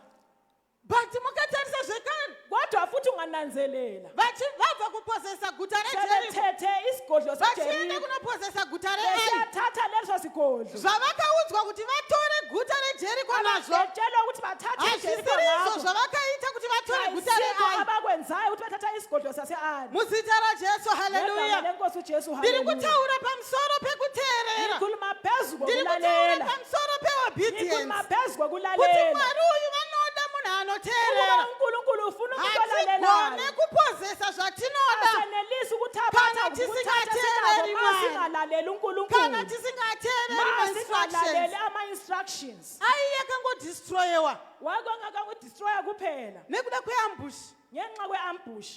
but mukatarisa zvekare kodwa futhi ungananzelela vabva kupozesa guta rejeriko sebethethe isigodlo vachienda sejeriko kunopozesa guta reai besiyathatha leso sigodlo zvavakaudzwa kuti vatore guta rejeriko nazvo abatshelwa ukuthi bathathe ijeriko hazvisiri izvo ngabo zvavakaita kuti vatore guta ayisiko reai abakwenzayo ukuthi bathatha isigodlo sase-ani muzita rajesu ngegama haleluya lenkosi ujesu ndiri haleluya kutaura pamusoro pekuteerera ngikhuluma phezu ndiri kutaura kokulalela pamusoro peobedience ngikhuluma phezu kuti kokulalela mwari uyu vanoda munhu ukuba anoteerera unkulunkulu ufuna umuntu hatigone olalelayo kupozesa zvatinoda asenelisi ukuthabatha Kana tisingateereri mwari. singalaleli unkulunkulu kana tisingateereri ma-instructions masingalaleli ama-instructions aiye akangodistroyewa wakangakangudistroya kuphela nekuda kweambush ngenxa kwe-ambush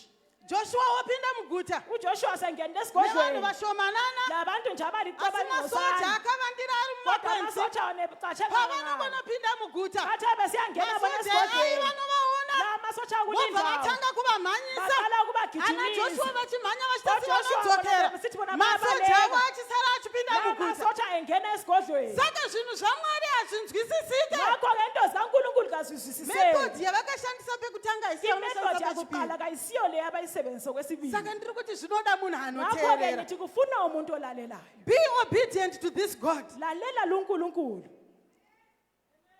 joshua wapinda muguta ujoshua sengenile nevanhu esigodlweni vashomanana labantu nje asi abaliqabani masoja ngosana akavandira ari kodwa mumakwenzi amasotsha wanecatshelanga pavanongonopinda muguta bathi besiyangena bona masoja ai esigodlweni vanovaona la amasotsha vobva akulindawo vatanga kuvamhanyisa baqala ana ukubagijimisa joshua vachimhanya Joshua vachitasivanadzokera basithi bona masoja bayabaleka. avo achisara achipinda la muguta amasotsha engena esigodlweni saka zvinhu zvamwari hazvinzwisisike ngakho-ke into zikankulunkulu kazizwisiseki metodi yavakashandisa pekutanga isiyo imetodi vanoshanda yakuqala pechipiri kayisiyo le abayisebenzisa kwesibili saka ndiri kuti zvinoda munhu ngakho-ke anoteerera ngithi kufuna umuntu olalelayo be obedient to this god lalela lunkulunkulu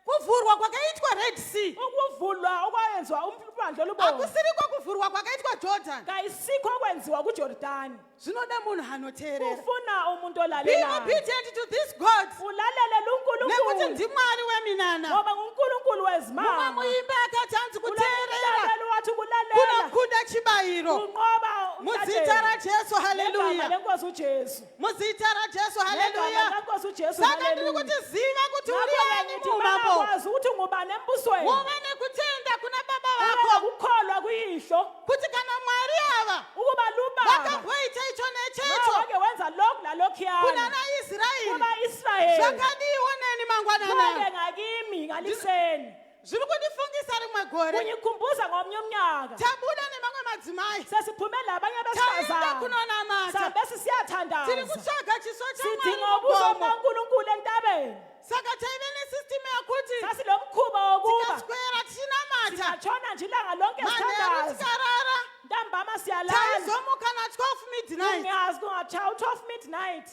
kuvhurwa kwakaitwa red sea ukuvulwa okwayenziwa ulwandle olubomvu hakusiriko kuvhurwa kwakaitwa jordan kayisikho okwenziwa kuJordani zvinoda munhu anoteerera ufuna umuntu be olalelayo obedient to this god ulalele nekuti lunkulunkulu ndimwari weminana ngoba ngunkulunkulu mumwe wezimanga muimbi akati hanzi kuteerera kulaleli wathi kulalela kunokunda chibayiro kunqoba muzita rajesu Ngegama haleluya lenkosi ujesu muzita rajesu Ngegama haleluya lenkosi ujesu saka ndiri haleluya kuti ziva kuti uri ngakho-ke ani ngithi mumapo bayakwazi ukuthi ngubani embusweni wova nekutenda kuna baba ube vako ukukholwa kuyihlo kuti kana mwari ava ukuba lubaba vakabhoita icho nechecho wake wenza lokhu kuna nalokhuyana naisraeri kuba Israyeli zvakadiwo neni mangwanana konke ngakimi ngaliseni zviri kundifungisa rimwe gore kunyikhumbuza ngomnye umnyaka tabuda nemamwe madzimai sesiphume labanye taenda besifazane kunonamata sabe tiri sisiyathandaza kutsvaga chiso sidinga chamwari ubuso mugomo bukankulunkulu entabeni saka taive nesisitimu yakuti sasilo mkhuba wokuba tikaswera tichinamata singatshona nje ilanga lonke manheru sithandaza tikarara ntambama siyalala taizomuka na 12 midnight ungazi kungatshaya u-12 midnight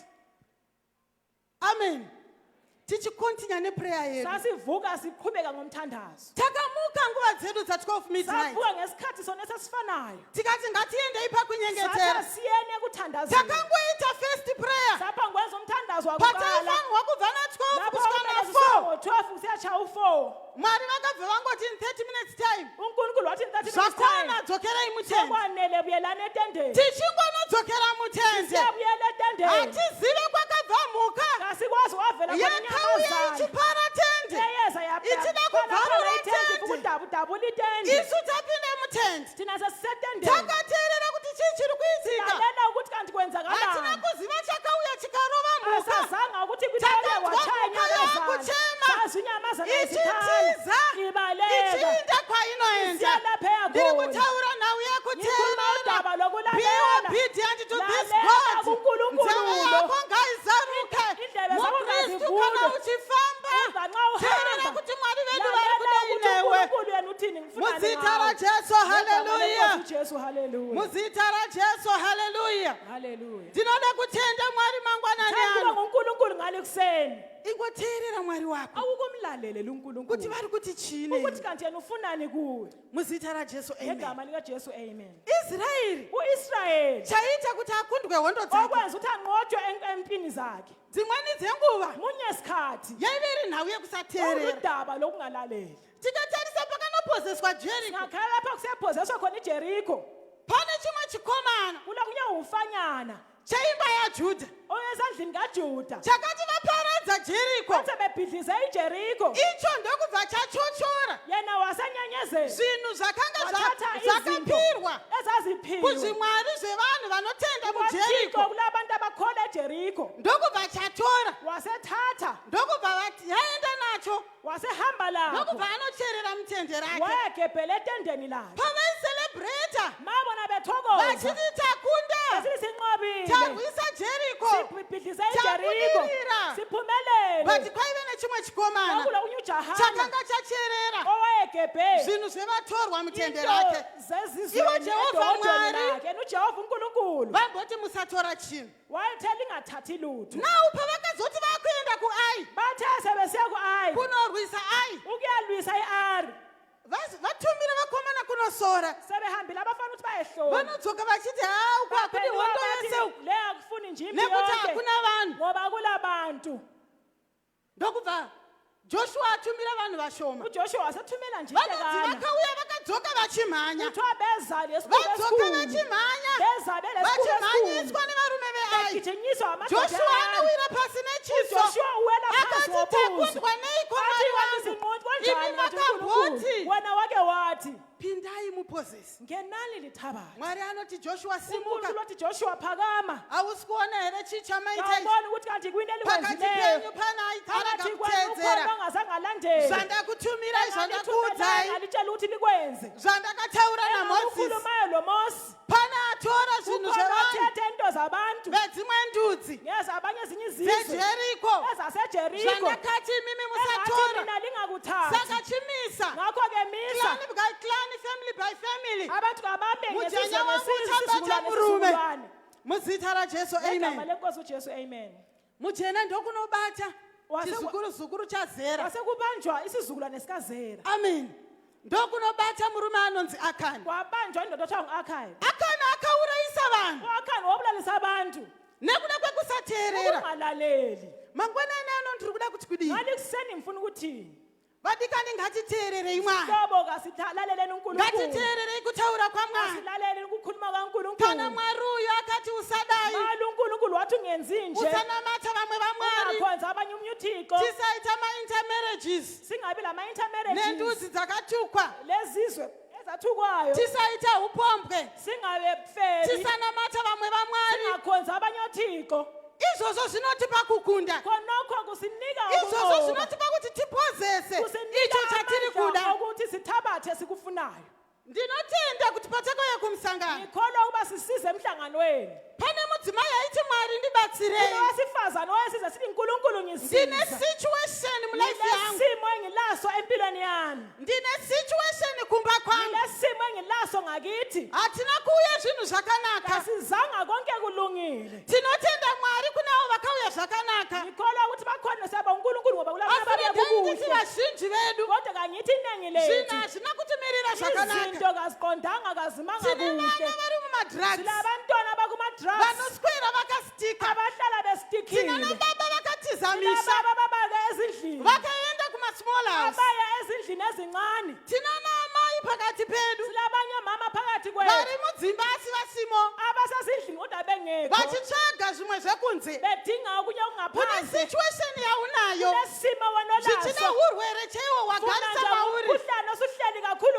amen tichikontinya neprayer yedu sasivuka siqhubeka ngomthandazo takamuka nguva dzedu dza12 midnight savuka ngesikhathi sona esesifanayo tikati ngatiendei sathi pakunyengetera asiyeni ekuthandazeni takangoita first prayer sapha umthandazo wakuqala pataifanirwa kubva na12 lapho kusvika kumele na4 sisuke ngo-12 kusiyatshaya u-4 mwari vakabva vangoti in 30 minutes time unkulunkulu wathi in 30 minutes zvakwana time dzokerai mutende sekwanele buyelani etendeni tichingonodzokera mutende siyabuyela etendeni hatizive kwakabva mhuka kasikwazi wavela yakauya ichipara tende eyeza ichida kuvharura tende sadabula itende isu taphinde muthende thina sesisetendeni takateerera kuti chii chiri kuitika lalela ukuthi kanti hatina kwenzakalani kuziva chakauya chikarova mhuka asazanga ukuthi kwitake Takatwa wachaya mhuka yakuchema. inyamazana sazi inyamazana ezikhala ichitiza ibaleka ichiinda kwainoenda isiyalapha ndiri yakhona kutaura nhau ngikhuluma yakuteerera udaba be lokulalela obedient to this Lalela God kuNkulunkulu nzeve lo. yako ngayizaruke Indlebe zakho mukristu ngazivule. kana uchifamba Uza nxa teerera uhamba kuti mwari vedu vari lalela kudai ukuthi newe uNkulunkulu yena uthini ngifuna muzita rajesu haleluya Jesu haleluya muzita rajesu haleluya haleluya ndinoda kutenda mwari mangwanani Thandiwe ano nguNkulunkulu ngale kuseni ingoteerera mwari wako awukumlalele kuti uNkulunkulu vari kuti chini ukuthi kanti yena ufunani kuwe muzita rajesu amen ngegama lika Jesu amen israyeli uIsrayeli chaita kuti akundwe hondo dzake okwenza ukuthi anqotshwe empini zakhe dzimweni dzenguva munye isikhathi yaive iri nhau yekusateerera udaba lokungalaleli tikatarisa pakanopozeswa jeriko ngakhala lapha kusephozeswa khona iJericho pane chimwe chikomana kula kunye ufanyana cheimba yaJudha oyezandlini kaJuda chakati vaparadza jeriko kwenze bebhidlize iJericho icho ndokubva chachochora yena wasenyenyezela zvinhu zvakanga wathatha izinto zvakapirwa ezaziphiwe kuzvimwari zvevanhu vanotenda kuJericho mujeriko kulabantu abakholwa eJericho ndokubva chatora wasethatha ndokubva vati yaenda nacho wasehamba lapho ndokubva anocherera mutende rake wayegebhela etendeni lakhe pavaiserebhreta mabona bethokoza vachiti takunda esithi sinqobile tarwisa jeriko sibhidlize iJericho Tabudirira. siphumelele vati kwaive nechimwe chikomana kwakula kunye ujahana chakanga chacherera owayegebhe zvinhu zvevatorwa mutende rake Iwe zezizweni Jehovha edolobheni Mwari. lakhe yena uJehova uNkulunkulu vamboti musatora chinhu wayethe lingathathi lutho nau pavakazoti vakuenda kuai bathe sebesiya ku-Ai kunorwisa ai ukuyalwisa i-Ari vatumire vakomana kunosora sebehambile abafana ukuthi bayehloma vanodzoka vachiti hau kwakudi Baphenduka hondo bathi, yese le akufuni njimbi nekuti yonke hakuna vanhu ngoba kulabantu ndokubva joshua atumira vanhu vashoma uJoshua wasethumela nje vanodzi intekana vakauya vakadzoka vachimhanya kuthiwa beza lesikhulu vadzoka esikhulu vachimhanya beza belesikhulu esikhulu vachimhanyiswa nevarume veai begijinyiswa amadoda joshua ayani. anowira pasi nechiso uJoshua uwela phansi akati ngobuso takundwa neiko athi mwari wangu wangizinqothi imi kanjani bathi uNkulunkulu makamboti wena wake wathi pindai mupozisi ngenani lithabani mwari anoti joshua simuka uNkulunkulu wathi Joshua phakama hausi kuona here chii chamaitai awuboni ukuthi kanti kwinto pakati elikwenzileyo penyu pana arega phakathi kwenu ukhona kuteedzera ongazange alandele zvandakutumirai zvandakuudzai alitshela ukuthi likwenze zvandakataura namozisi ukhulumayo lo Mose pana atora zvinhu ukhona zvevanhu othethe into zabantu vedzimwe ndudzi ngezabanye ezinye izizwe dzejeriko ezaseJericho zvandakati imimi engathi musatora mina lingakuthathi saka chimisa ngakho-ke misa clan family by family abantu kabambe mujenya ngesizwe wangu ngesizwe uchabata isizukulwane murume isizukulwane muzita rajesu ngegama amen lenkosi uJesu amen mujena ndokunobata Wase- chizukuruzukuru chazera kwasekubanjwa isizukulwane sikazera amen ndokunobata murume anonzi akani kwabanjwa indoda othiwa ngu-Akhayi akani akaurayisa vanhu u-Akhani wabulalisa abantu nekuda kwekusateerera ukungalaleli mangwanani ano ndiri kuda kuti kudii ngani kuseni ngifuna ukuthini vadikani ngatiteererei mwari hlobo kasilaleleni uNkulunkulu ngatiteererei kutaura kwamwari kasilaleleni ukukhuluma kana kaNkulunkulu mwari uyu akati usadai mali uNkulunkulu wathi ungenzi nje usanamata vamwe vamwari ungakhonza abanye omunye uthixo tisaita ma-intermarriages singabi lama-intermarriages nendudzi dzakatukwa lezizwe ezathukwayo tisaita upombwe singabe bufebi tisanamata vamwe vamwari singakhonza abanye othixo izvozvo zvinotipa kukunda khonokho kusinika izvozvo ukunqoba zvinotipa kuti tipozese kusinika icho chatiri amandla kuda okuthi sithabathe sikufunayo ndinotenda kuti patakauya kumusangano ngikholwa ukuba sisize emhlanganweni pane mudzimai aiti mwari ndibatsirei kunowesifazane owesiza sithi nkulunkulu ndine ngisiza situation mulife yangu simo engilaso empilweni yami ndine situation kumba kwangu simo engilaso ngakithi hatina kuuya zvinhu zvakanaka kasizanga konke kulungile tinotenda mwari kunavo vakauya zvakanaka ngikholwa ukuthi bakhona saba unkulunkulu ngoba kulabo ababuya asiridenditi kukuhle vazhinji vedu kodwa kangithi iningi zvinhu lethu hazvina kutimirira zvakanaka izinto kaziqondanga kazimanga tine vana kuhle vari mumadrugs silabantwana bakumadrugs vanoswera vakasitika abahlala tina besitikile nababa vakatizamisha silababa babaka ezindlini vakaenda kumasmall house abaya ezindlini ezincane tina naamai pakati pedu silabanye omama phakathi kwethu vari mudzimba asi vasimo abasezindlini kodwa bengekho vachitsvaga zvimwe zvekunze bedinga okunye kune okungaphandle situation yaunayo nesimo wena zvichine olaso urwere chaiwo wagarisa mauri umkhuhlane osuhleli kakhulu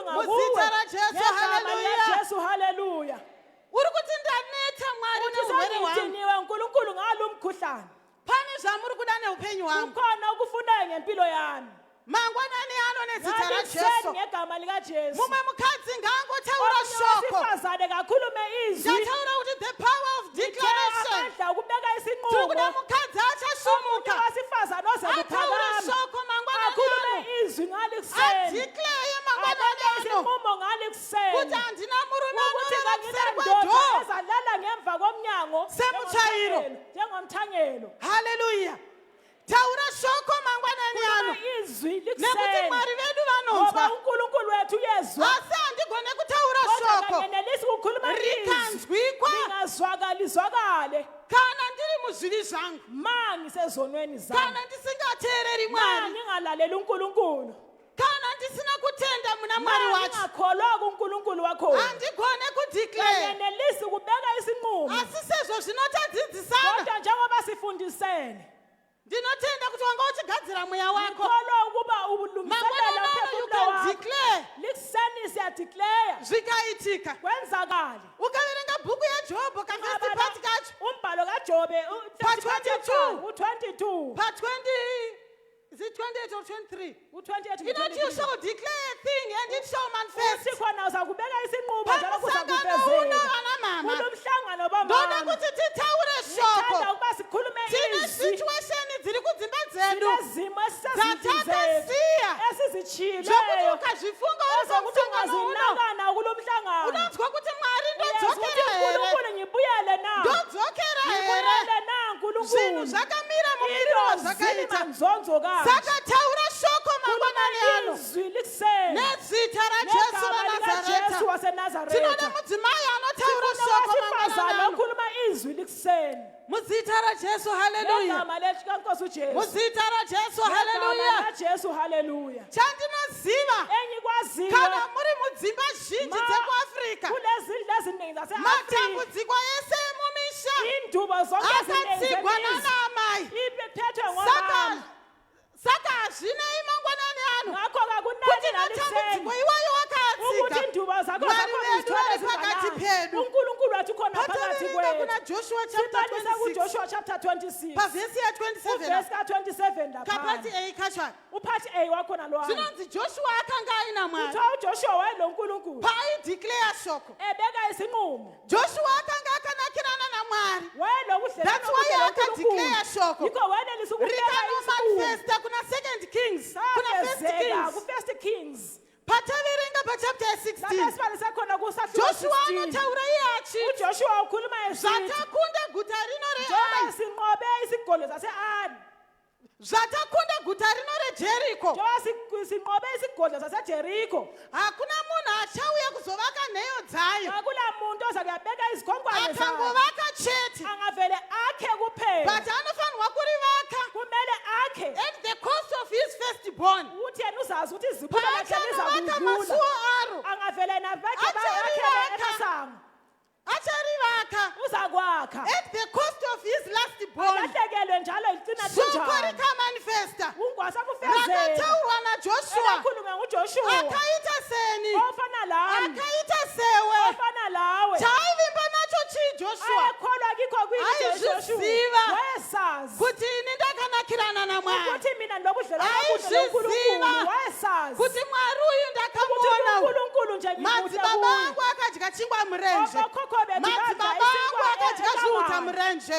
ngempilo yami mangwanani ano nezita ngalikuseni lajesu ngegama likajesu mumwe mukadzi ngaangotaura Omunye shoko wesifazane kakhulume izwi ndataura kuti the power of lithe declaration amandla okubeka tiri isinqumo kuda mukadzi omunye achasumuka wesifazane oze ataure kuphakama shoko mangwanani akhulume ano izwi ngalikuseni adikleye mangwanani abeke ano isinqumo kuti ngalikuseni handina murume ukuthi anorara kuseri kanginandoda kwedhoo ezalala ngemva komnyango Semuthayiro. njengomthanyelo haleluya taura shoko mangwanani ano khuluma izwi nekuti likuseni mwari vedu ngoba vanonzwa unkulunkulu wethu uyezwa asi handigone kutaura kodwa shoko kangenelisi ukukhuluma izwi rikanzwikwa lingazwakalizwakale kana ndiri muzvivi zvangu ma ngisezonweni zami kana ndisingateereri ma mwari ngingalaleli unkulunkulu kana ndisina kutenda muna ma mwari wacho ngingakholwa kunkulunkulu wakhona handigone kudeclare kangenelisi ukubeka isinqumo asi sezvo zvinotadzidzisana kodwa njengoba sifundisene ndinotenda kuti wanga uchigadzira mweya wako ngikholwa ukuba ulungiselela mangwanani you uphefumulo can wakho declare likuseni siyadeclare zvikaitika kwenzakale ukaverenga bhuku yajobho kafirst part kacho umbhalo kajobe Pa-22. u-22 is it 28 or 23 u-28 inoti you shall declare a thing and it shall manifest uthi khona uzakubeka isinqumo njalo kuza phamsangano una kufezeka vanamama kulumhlangano ndoda bamama kuti titaure ngithanda shoko ukuba sikhulume tine izwi situation dziri kudzimba dzedu sinezimo esisezithizeyo dzatakasiya zvokuti esizitshiyileyo ukazvifunga uri ezokuthi pamsangano uno ungazinakana kulo mhlangano unonzwa kuti mwari uyazi ukuthi ndodzokera here unkulunkulu ngibuyele na ndodzokera here ngibuyele na zvinhu nkulunkulu zvakamira mumiro wazvakaita mzonzo kanje saka taura shoko mangwanani ano izwi likuseni nezita rajesu negama likajesu vanazareta tinoda wasenazareta mudzimai anotaura shoko mangwanani sifazane ano okhuluma izwi likuseni muzita rajesu haleluya negama lenkosi ujesu muzita rajesu negama haleluya likajesu haleluya chandinoziva engikwaziyo kana muri mudzimba zhinji dzekuafrica kulezindlu eziningi zaseafrika matambudziko ese emumisha indubo zonke akatsigwa eziningi nanamai iphethwe saka ngomama saka hazvinei mangwanani ano ngakho kuti kakunani matambudziko naliseni iwayo ukuthi wakatsika indubo zakho Mwari zakho wedu zithwele ari pakati zinganani pedu. unkulunkulu wethu khona phakathi pataverenga kuna kwethu joshua chapter sibalisa 26 kujoshua chapter 26 pavhesi ya27 uvesi ka-27 kapati laphana a kachwana uphathi a wakhona lwana zvinonzi joshua akanga aina mwari kuthiwa ujoshua wayelo nkulunkulu paaideclare shoko ebeka isinqumo joshua akanga akanakirana namwari wayelo That's why akadeclare shoko. yikho wayenelisa ukubeka isinqumo rikanomanifesta kuna second kings kuna first safezeka kings ku-first kings pataverenga pachapter lapho 16 esibalise khona joshua ku-16 anotaura iye achi ujoshua ukhuluma esithi zvatakunda guta rino njengoba reai sinqobe isigolo zase-ani zvatakunda guta rino rejeriko njengoba sinqobe isigodlo sasejeriko hakuna munhu achauya kuzovaka nheyo dzayo akula muntu oza kuyabeka izikhonkwane zayo akangovaka chete angavele akhe kuphela but anofanirwa kurivaka kumele akhe at the cost of his firstborn ukuthi yena uzazi ukuthi izibulo lakhe paachanovaka liza masuo kudlula aro angavele navakhe Acharivaka. emasango acharivaka uzakwakha at the cost of his lastborn alahlekelwe njalo ligcina shoko linjalo rikamanifesta ungwasa kufezeka rakataurwa najoshua elakhulume ngujoshua akaita seni ofana lami akaita sewe ofana lawe chaivimba nacho chii joshua ayekholwa kikho Ayizviziva. wayesazi kuti ini ndakanakirana namwari ukuthi mina ndinobudlelwano Ayizviziva. nonkulunkulu wayesazi kuti mwari uyu ukuthi ndakamuona unkulunkulu nje madzibaba angu akadya chingwa murenje okhokho bethu madzibaba angu akadya zviuta murenje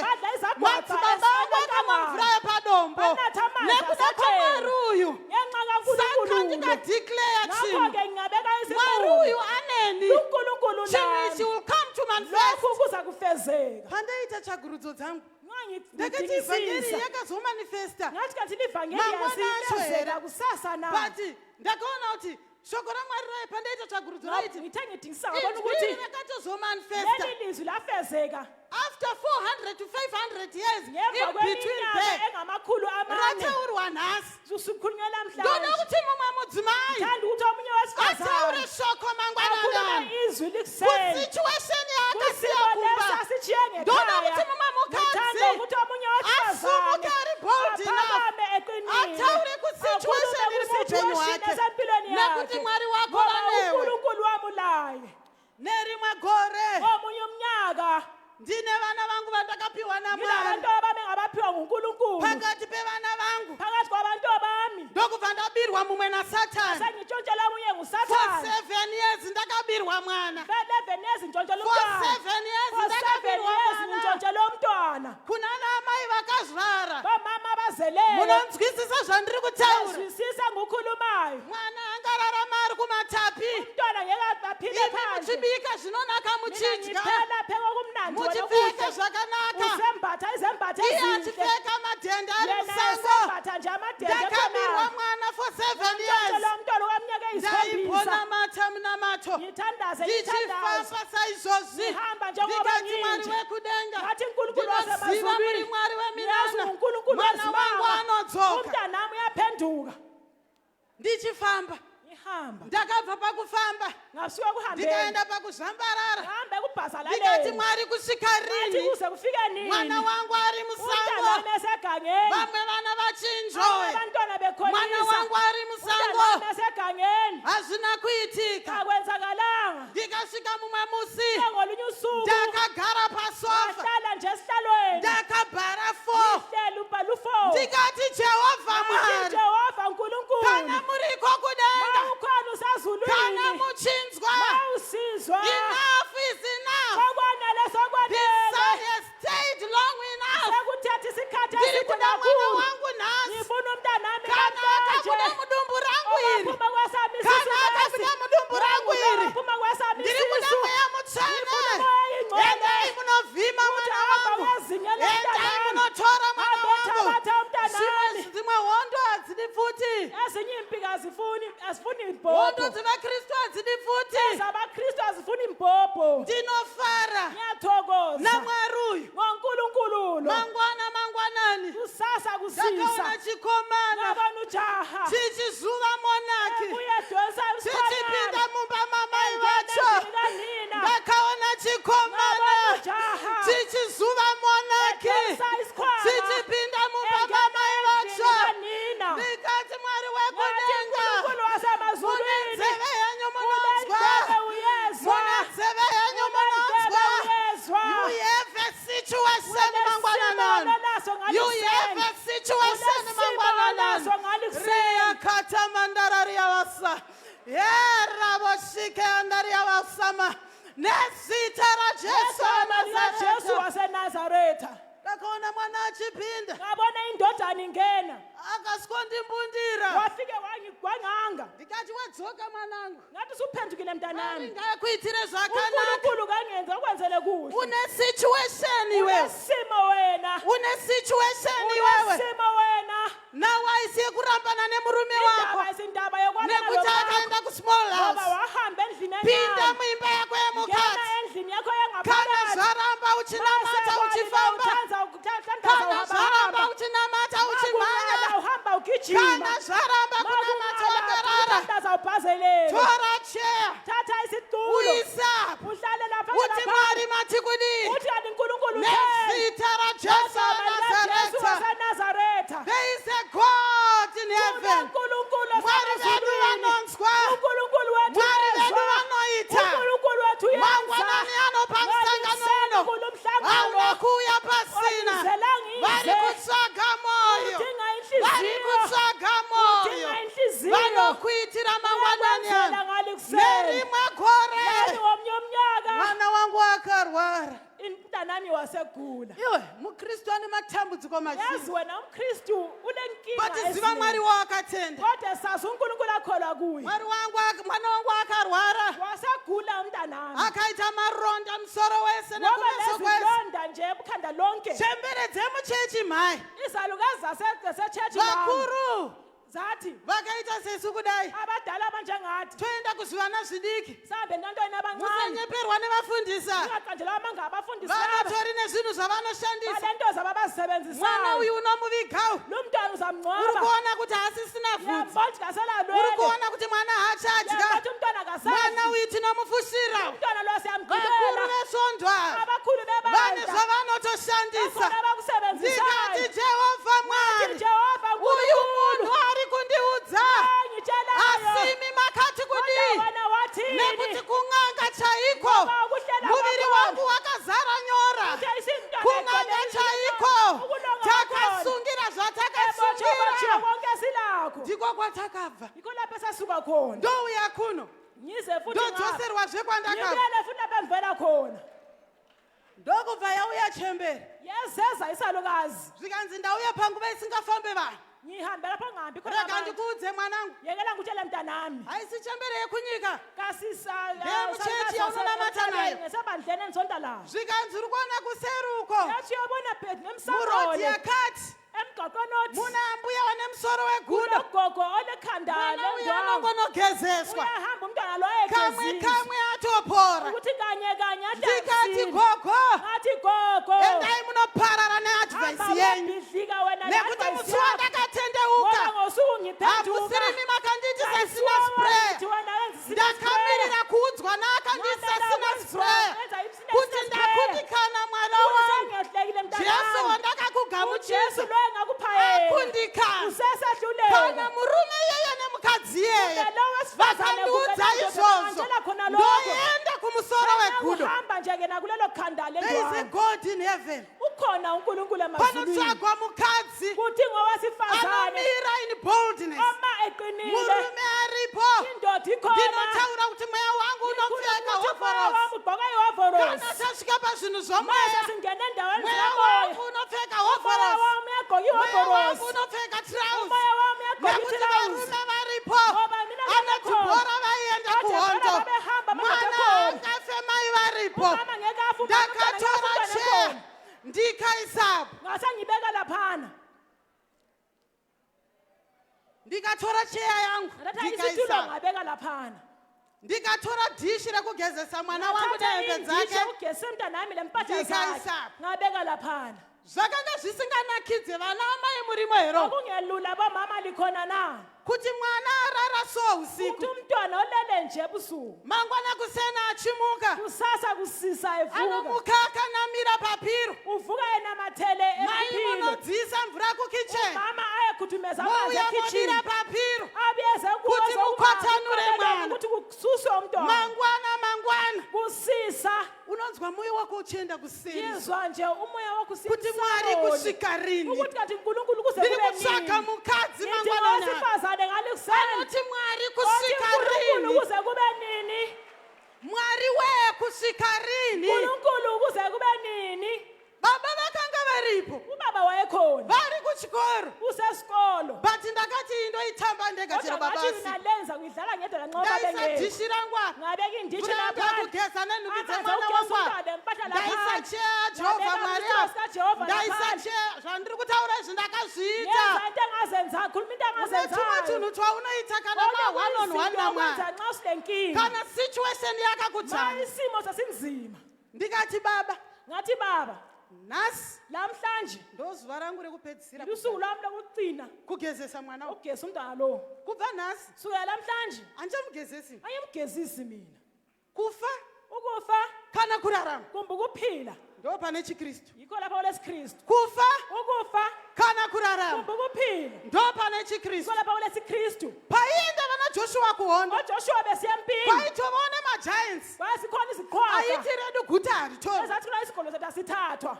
madzibaba angu akamwa mvura yepadombo Vanatha amanzi nekuda asecheni. kwamwari uyu ngenxa saka kankulunkulu ndingadeclare chinhu ngakho-ke ngingabeka mwari isinqumo uyu aneni unkulunkulu chinhu ichi nami will come to manifest lokhu kuza kufezeka pandaita tsvagurudzo dzangu Nxa ndakati ivhangeri ngidingisisa yakazomanifesta ngathi kanti livangeli Mangwana acho yasifezeka here. kusasa na but ndakaona kuti shoko ramwari rai pandaita tsvagurudzo raiti ngithe ngidingisisa ngabona ukuthi inzwi rakatozomanifesta leli lizwi lafezeka after 400 to 500 years ngemva in between kweminyaka there engamakhulu amane rataurwa nhasi sikhulunywe ndoda namhlanje kuti mumwe mudzimai thanda ukuthi omunye ataure wesifazane shoko mangwana akhulume ano izwi likuseni kusituation yaakasiya kwisimo lesi kumba asitshiye ndoda ngekhaya kuti mumwe ngithanda mukadzi ukuthi omunye asumuke wesifazane ari bold enough aphakame eqinile ataure kusituation iri muupenyu hwake esempilweni nekuti yakhe mwari wako ngoba vanewe unkulunkulu wamulaye nerimwe gore omunye umnyaka ndine vana vangu vandakapiwa namwari ngilabantu abami ngabaphiwa ngunkulunkulu pakati pevana vangu phakathi kwabantu bami ndakabirwa mumwe naSathani. sengiintshontshelwa omunye For ngusathane 7 years ndakabirwa mwana. 11 years ngintshontshelwa For umntwana 7 years for 7 ndakabirwa years mwana. ngintshontshelwa umntwana Kunana amai vakazvara. bomama abazeleyo Munonzwisisa zvandiri kutaura. ezwisisa ngukhulumayo Mwana angararama ari kumatapi. umntwana ngeke aphile Imi phandle muchibika zvinonaka mina muchidya. ngiphela pheka okumnandi wena Muchipfeka ukudla zvakanaka. usembatha izembatho Iye ezinhle achipfeka madhende ari yena musango. esembatha nje amadende Ndakabirwa khona mwana for 7 years. ngintshontshelwa umntwana okweminyaka eyisikhombisa Ndaibona mata munamato. ngithandaze ngithandaze Ndichifamba saizvozvi. ngihamba njengoba Ndikati Mwari nginje wekudenga. ngathi uNkulunkulu Ndinoziva muri wasemazulwini Mwari ngiyazi weminana. uNkulunkulu Mwana wangu wezimanga anodzoka. umntanami uyaphenduka Ndichifamba. ngihamba Ndakabva pakufamba. ngasuka kuhambeni Ndikaenda pakuzvambarara. ngahambe Ndikati kubhazalaleni Mwari kusvika ngathi rini. kuze kufike nini Mwana wangu ari musango. umntanami esegangeni Vamwe vana abanye vachinjoy. abantwana Mwana bekholisa wangu ari musango. umntanami esegangeni Hazvina kuitika. akwenzakalanga Ndikasvika mumwe musi. ngolunye usuku Ndakagara pasofa. wahlala nje esihlalweni Ndakabhara 4. ihlelo ubhala u4 Ndikati Jehovha Mwari. Jehova uNkulunkulu Kana muriko kudenga. ukhona Kana usazulwini muchinzwa. usizwa Enough is enough. sokwanele This son sokwanele has stayed long enough. sekuthetha isikhathi Ndiri eside kuda mwana kakhulu wangu nasi. ngifuna umntanami Kana akabuda namhlanje mudumbu rangu iri. ophuma kwesami Kana akabuda mudumbu rangu iri. ophuma kwesami Ndiri kuda mweya mutsvene. Ndiri kuda mweya ingcwele. Endai munovhima mwana hamba wangu. wezinyela Endai umntanami munotora mwana hambe wangu. thabatha umntanami Dzimwe hondo hadzidi futi. ezinye impiko azifuni Hondo imbhobho dzevakristu hadzidi futi. ezabakristu azifuni imbhobho Ndinofara ngiyathokoza naMwari uyu. ngoNkulunkulu Mangwanani. kusasa Ndakaona kusisa chikomana. ngabona ujaha Chichizuva monaki. uyedonsa Chichipinda isikhwanyana mumba mamai vacho. kanina Ndakaona chikomana. ngabona ujaha Chichizuva monaki. edonsa isikhwama Chichipinda mumba mamai vacho. kanina Ndikati Mwari ngathi wekudenga. uNkulunkulu wasemazulwini Nzeve yenyu munonzwa. unendlebe uyezwa Nzeve yenyu munonzwa. uyezwa You have a situation mangwananani. You have a situation mangwananani. Ria kata mandara ria wasa. Yera boshike andaria wasama. Nezita ra Jesu Jesu Nazareta. waseNazaretha Ndakaona mwana achipinda. ngabona indodana ingena Akasikondimbundira. wafike wanganga Ndikati wadzoka mwanangu. ngathi usuphendukile mntanami Ngakuitire zvakanaka. uNkulunkulu kangenza ukwenzele kuhle Une situation iwewe. unesimo wena Une situation iwewe. unesimo wena Nawe ayisiye kurambana nemurume wako. indaba isindaba yokwana Nekuti akaenda ku-small ngoba house. wahamba endlini Pinda encane muimba yako ngena yemukati. endlini yakho Kana yangaphakathi zvaramba uchinamata uchifamba. Kana zvaramba uchinamata uchimhanya. uhamba ugijima Kana zvaramba kunamata wakarara. uzawubhazelela Tora chair. thatha isitulo Uyisa. uhlale lapha Uthi Mwari matikudi. uthi kanti uNkulunkulu Nezita ra Jesu Jesu Nazareta. waseNazaretha There is a God in heaven. uNkulunkulu Mwari vedu wasemazulwini vanonzwa. uNkulunkulu wethu Mwari vedu uyezwa vanoita. uNkulunkulu wethu uyeza Mangwanani anopa msangano uno. Hauna kuuya pasina. Vari kutsvaga moyo. udinga Vari inhliziyo kutsvaga moyo. udinga inhliziyo Vanokuitira mangwanani Uyakwenzela ano. ngalikuseni Nerimwe gore. Ngani womnye umnyaka Mwana wangu akarwara. umntanami wasegula Iwe mukristu ane matambudziko yazi mazhinji. wena umkristu unenkinga But ziva Mwari wawakatenda. kodwa sazi uNkulunkulu akholwa kuye Mwana wangu akarwara. wasegula umntanami Akaita maronda musoro wese ngoba nekumeso kwese. lezilonda nje ebukhanda lonke Chembere dzemuchechi mhai. izalukazi zasechechi Vakuru zathi vakaita sesu kudai. abadala abanjengathi Toenda kuzvivana zvidiki. sambe nantoni abancane Musanyeperwa nevafundisa. ungaqanjelwa amanga abafundisi Vanatori nezvinhu zvavanoshandisa. balento zabo Mwana abazisebenzisayo uyu unomuvigawo. lo mntwana Uri uzamngcwaba kuona kuti hasisina vhudzi. yamboti Uri kaselalwele kuona kuti mwana haachadya. yamboti umntwana Mwana kasadli uyu tinomufushira. umntwana lo Vakuru siyamgqibela vesondwa abakhulu vane bebandla zvavanotoshandisa. bakhona abakusebenzisayo Ndikati Jehovha Mwari. Jehova Uyu uNkulunkulu munhu ari kundiudza. ngitshelayo Asimi makati kudii. wena wathini Nekuti kun'anga chaiko. Ngoba ukuhlela Muviri kwakhona. wangu wakazara nyora. Uthe isintwana Kun'anga egcwele chaiko. ukulonga kwakhona. Takasungira ebotshobotsho zvatakasungira. konke silawo lakho ndiko kwatakabva yikho lapho esasuka khona ndouya kuno ngize futhi ndodzoserwazve kwandakabva ngibuyele futhi lapho engivela khona ndokubva yauya chemberi yezeza isalukazi zvikanzi ndauya panguva isingafambe vanhu ngihambe lapho ngihambi khona rega abantu. ndikuudze mwanangu Yekela ngitshele mntanami haisi chemberi yekunyika kasisa Ngemuchechi yaunonamata nayo. ngesabandleni endisonta layo zvikanzi uri kuona kuseruko yathi uyobona phezu murodhi nemsangole yakati emgaqweni othi muna mbuya wane musoro wegudo kunogogo olekhanda mwana uya lendwangu anongonogezeswa uyahamba umntwana lo kamwe ayegezisa kamwe atopora ukuthi kanye kanye ndikati adasile gogo ngathi gogo endai munoparara neadvaisi yenyu bidlika wena nekuti musi ngoba wandakatendeuka ngosuku ngiphenduka hamusirimi makanditi sesina sprayer ndakamirira kuudzwa naakanditi sesina sprayer kuti ndakundikana mwana wangu jesu wandakakugamuchisa akundikana kana murume yeye nemukadzi yeye vakandiudza izvozvo ndoenda kumusoro wegudo uhamba nje kena kulelo khanda there is a lendwangu god in heaven ukhona uNkulunkulu emazulwini panotsvagwa mukadzi kuthi ngowesifazane anomira in boldness oma eqinile murume aripo indoda ikhona ndinotaura kuti mweya wangu unopfeka hovhorosi ugqoka ihovhorosi kana tasvika pazvinhu mase zvomweya singena endaweni mweya zikamoya wangu unopfeka umoya hovhorosi wami uyagqoka mweya wangu ihovhorosi unopfeka trausi umoya wami uyagqoka nekuti itirauzi varume varipo ngoba mina anotibhora vaienda kuhondo babehamba mwana bakakhona angafemai varipo umama ngeke afume ndakatora cheya ndikaisapo ngase ngibeka laphana ndikatora cheya yangu ndathatha isitulo ndikaisapo ngabeka laphana ndikatora dhishi rekugezesa mwana wangu nehembe dzake ugese mntanami lempahla Ndikayisapho. zakhe ngabeka laphana zvakanga zvisinganakidze vana amai murimo hero akungelula bomama likhona na kuti mwana arara so ukuthi usiku umntwana olele nje ebusuku mangwana kusena achimuka kusasa kusisa evuka anomuka akanamira papiro uvuka enamathele mai ephilo munodziisa mvura kukicheni mama ayekhuthumeza amanzi mouya ekitchini momira papiro abiyeze Kuti mukhothanure mwana. ukuthi kususwe umntwana mangwana kusisa unonzwa moyo wako uchienda kuseri yizwa nje umoya kuti mwari kusvika rini ukuthi kanti uNkulunkulu kuze ndiri kube kutsvaka nini mukadzi Ngithi mangwanana ngowesifazane ngalikuseni anoti mwari Othi kusvika uNkulunkulu rini kuze kube nini mwari weye kusvika rini uNkulunkulu kuze kube nini baba vakanga varipo ubaba wayekhona vari kuchikoro usesikolo but ndakati indoitamba ndega chero kodwa ngathi babasi mina lenza ngidlala ngedwa lancoba ndaisa bengekho dhishi rangwana ngabeka inditshi kuramba lapha kugeza nenhuki Amanzi dzemwana okugeza wangwana umntwana empahla ndaisa laphansi. cheya jehovha Ngabeka mwari isitolo sikaJehova ndaisa laphansi. cheya zvandiri kutaura izvi ndakazviita yenza into engazenza khuluma into une tumwe engazenzayo tunhu twaunoita kana ma1 on 1 namwari nxa usilenkinga kana situation ma yakakutana isimo sasinzima ndikati baba ngathi baba nhasi namhlanje ndozuva rangu rekupedzisira lusuku lwami lokugcina kugezesa mwana wangu. ukugeza umntwana lo kubva nhasi sukela namhlanje handichamugezesi ayimgezisi mina kufa ukufa kana kurarama kumbe ukuphila ndo pane chikristu yikho lapha kulesiKristu kufa ukufa kana kurarama kumbe ukuphila ndo pane chikristu yikho lapha kulesiKristu paienda vana joshua kuhondo oJoshua besiyempini paitovaone magiants kwasikhona iziqhwaga aiti redu guta haritori ezathi kuna isikolo sethu asithathwa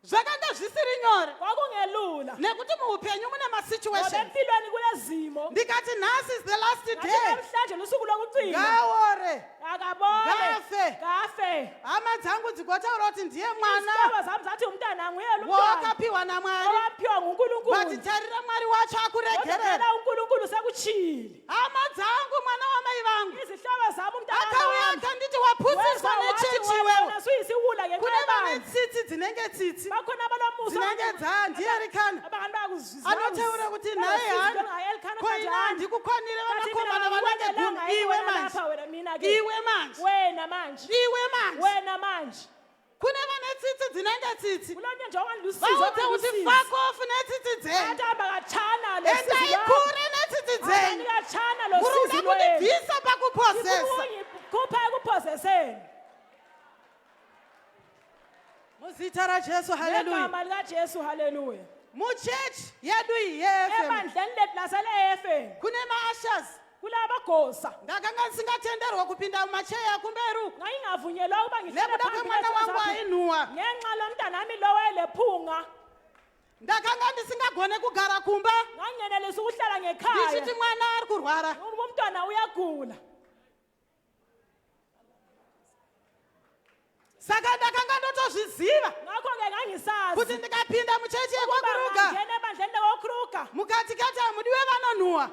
zvakanga zvisiri nyore kwakungelula nekuti muupenyu mune ngoba masituation empilweni kulezimo ndikati nhasi is the last ngathi day namhlanje lusuku lokugcina ngaore akabone Ngafe. gafe hama dzangu dzikotaura kuti ndiye mwana izihlobo zami zathi umntana nguyela umntwana wawakapiwa namwari owaphiwa nguNkulunkulu but tarira mwari wacho akuregerera kodwa uNkulunkulu sekutshile hama dzangu mwana wamai vangu izihlobo zami umntana akauya wami akanditi waputsiswa nechechi iwewe nasuyisiwula kune ngenqebani vane tsitsi dzinenge tsitsi bakhona abalomusa dzinenge dzandiyarikana abantu bayakuzwisisa anotaura kuti naye hani koina ndikukwanire vanakomana vanenge gumi iwe manje iwe manje wena manje iwe manje wena manje kune vane tsitsi dzinenge tsitsi kulonye nje wangalusizo vaudze kuti fuck off netsitsi dzenu atamba kachana endai kure netsitsi dzenu kachana muruda kundibvisa pakuposesa kupha ekuphoseseni muzita rajesu haleluya ngegama likaJesu haleluya muchechi yedu iyi yefm ebandleni lethu lasele-FM kune maashers kulabagosa ndakanga ndisingatenderwa kupinda mumacheya kumberi uku ngayingavunyelwa ukuba ngihlale nekuda phansi kwemwana wangu kwesazaphi. ainhuwa ngenxa lomntanami lo wayelephunga ndakanga ndisingagone kugara kumba ngangenelisa ukuhlala ndichithi ngekhaya mwana ari kurwara umntwana uyagula saka ndakanga ndotozviziva ngakho-ke ngangisazi kuti ndikapinda muchechi ukuba yekwakruga ngangena ebandleni lekokruga mukatikati hamudiwe vanonhuwa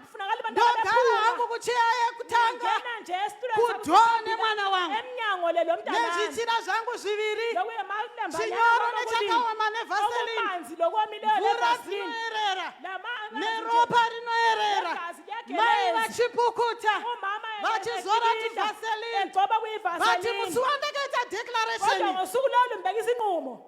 kufunakala ndogara hangu kucheya yekutanga ngena nje kudhone mwana wangu emnyango lelo mntanami nezvichira zvangu zviviri lokuye malemba chinyoro nechakaoma nevaselini okumanzi lokomileyo mvura levasilini dzinoerera neropa rinoerera mai vachipukuta umama vachizora tivaselini egcoba vati kuyivaselini musi wandakaita kodwa declaration ngosuku lolu mbeka isinqumo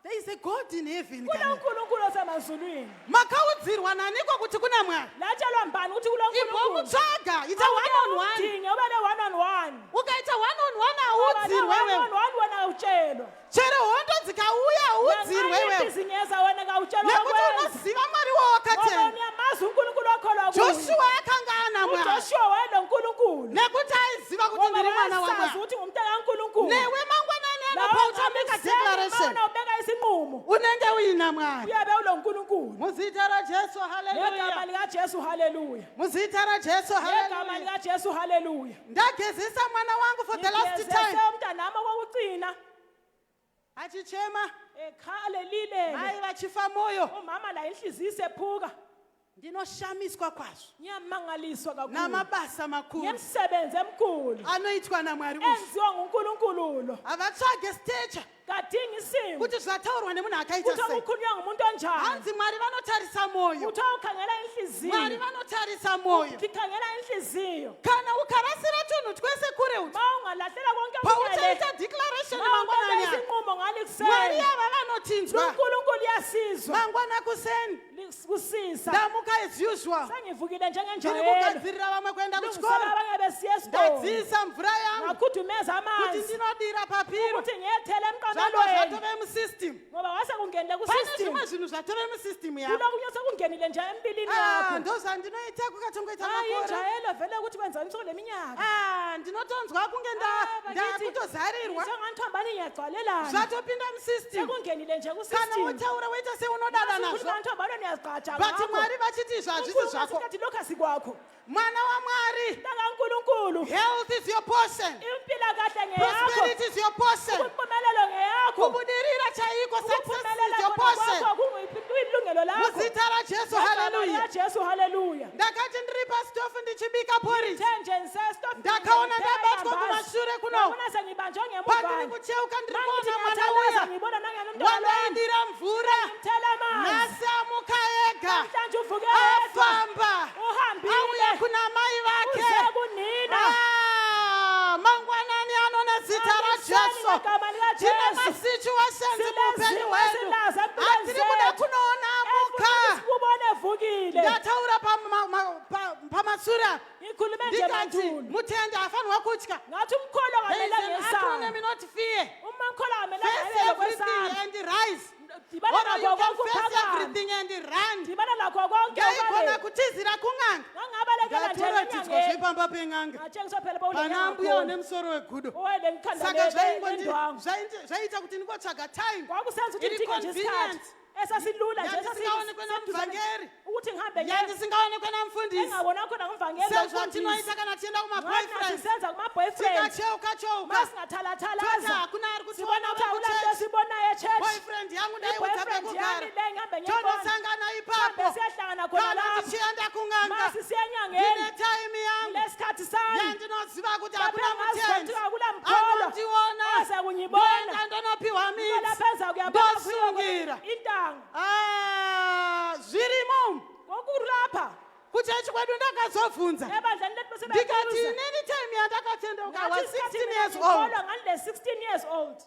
there is a god in heaven kulonkulunkulu osemazulwini makaudzirwa naniko kuti kuna mwari latshelwa mbani ukuthi kulonkulunkulu ibomutsvaga ita one on one udinge ube ne-one on one ukaita one on one audzirwe one wewe on one wena utshelwa chero hondo dzikauya audzirwe wewe nangayibizinyeza wena ngawutshelwa nekuti wakwenza unoziva mwari wawakatenga ngoba uyamazi unkulunkulu okholwa kuye joshua yakanga ana mwari ujoshua wayelonkulunkulu nekuti aiziva kuti ndiri mwana wasazi wamwari ukuthi ngumntakankulunkulu newe mangwanani anopautamika declaration ubeka isinqumo unenge uina mwari uyabe ulonkulunkulu muzita rajesu ngegama haleluya likajesu haleluya muzita rajesu ngegama haleluya likajesu haleluya ndagezisa mwana wangu for the last time umntanami okokugcina achichema ekhale lilele hayi vachifa moyo umama la inhliziyo isephuka ndinoshamiswa kwazvo ngiyamangaliswa kakhulu namabasa makuru ngemsebenzi emkhulu anoitwa namwari uyu enziwa ngunkulunkulu lo havatsvage stecha kadinga isimo kuti zvataurwa nemunhu akaita ukuthi sei okukhulunywa ngumuntu onjani hanzi mwari vanotarisa moyo ukuthi awukhangela inhliziyo mwari vanotarisa moyo ukhangela inhliziyo kana ukarasira tunhu twese kure uti ma ungalahlela konke pautaita declaration mangwanani apa, isinqumo ngale mwari kuseni ava vanotinzwa unkulunkulu uyasizwa mangwana kuseni kusisa ndamuka as usual sengivukile ndiri njengenjwayelo kugadzirira vamwe kuenda lungisela kuchikoro abanye besiye esitolo ndadziisa mvura yangu ngakhudumeza kuti amanzi ndinodira papiro ukuthi ngiyethele zvanga emqamelweni zvatove musystem ngoba wase kungenile pane kusystem zvimwe zvinhu zvatove musystem yako kulokunye sekungenile nje empilini yakho ndozvandinoita kukatongoita hayi makore injayelo vele ukuthi kwenzani sokule minyaka ndinotonzwa kunge ndakutozarirwa senganithambani ngiyagcwalelana zvatopinda musystem sekungenile nje kana kusystem wotaura woita seunodada nazvo anthambano niyazigqaja but mwari vachiti zvazvisi zvako ngakho lokhu asikwakho mwana wamwari ntakankulunkulu health is your portion impilakahle ngeyakho prosperity is your portion ukuphumelelo ngeyakho kubudirira chaiko success is ukuphumelela your portion kuyilungelo lakho muzita rajesu haleluya Jesu haleluya ndakati ndiri pasitofu ndichibika porridge thenjense stop ndakaona ndabatwa kumashure kuno ubona sengibanjwe pandiri ngemuva kucheuka ndiri mangithi kuona mwana ngiyathandaza uya ngibona nangena umntwana wandaindira mvura mthela amanzi nhasi amuka ega namhlanje uvuke yedwa afamba uhambile auya kuna mai uze vake kunina mangwanani anona zita rajesu ngegama tine likajesu masituations muupenyu hwedu hatiri kuda kunoona amuka kubona evukile ndataura pamasura ngikhulume nje ndikati mandulo mutende afanirwa kutya ngathi umkholo there is ngamela an ngesaba acronym not fear uma umkholo ngamela face ngamela everything kwesaba and rise dibana or you nakho can konke face uphakama everything and run dibana nakho konke ngeikhona uphakama kutizira kung'anga ngangabalekela nje ndatora tidzwa enyangeni zvepamba peng'anga ngatshengiswa phela pana mbuya une bawulenyakho musoro wegudo owele ngikhanda saka lendwangu zvaita kuti ndingotsvaga time kwakusenza ukuthi iri ndidinge nje isikhathi convenient esasilula nje yandisingaonekwe namuvhangeri ukuthi ngihambe yandisingaonekwe namufundisi engabona khona ngumvangeli sezvo ndinoita kana tienda kumaboyfriends sisenza kuma-boyfriend tikacheuka cheuka masingathalathalaza hakuna ari sibona kutiona ukuthi awulanto vakuchechi esibonayo echurch boyfriend yangu ndaiudza i-boyfriend pekugara yami le ngihambe ngiyibona tonosangana hambe ipapo siyahlangana khona kana lapho tichienda kung'anga masi siyenyangeni ndine time yangu ngilesikhathi sami yandinoziva kuti hakuna mutendi ngaziva kula mkholo anotiona aze kunyibona ndoenda ndonopiwa miti laphenza ndosungira intanga zvirimo kokurapha kuchechi kwedu ndakazobvunza ebandleni lethu ndikati inini time yandakatendeuka wa 16 years old ngandile 16 years old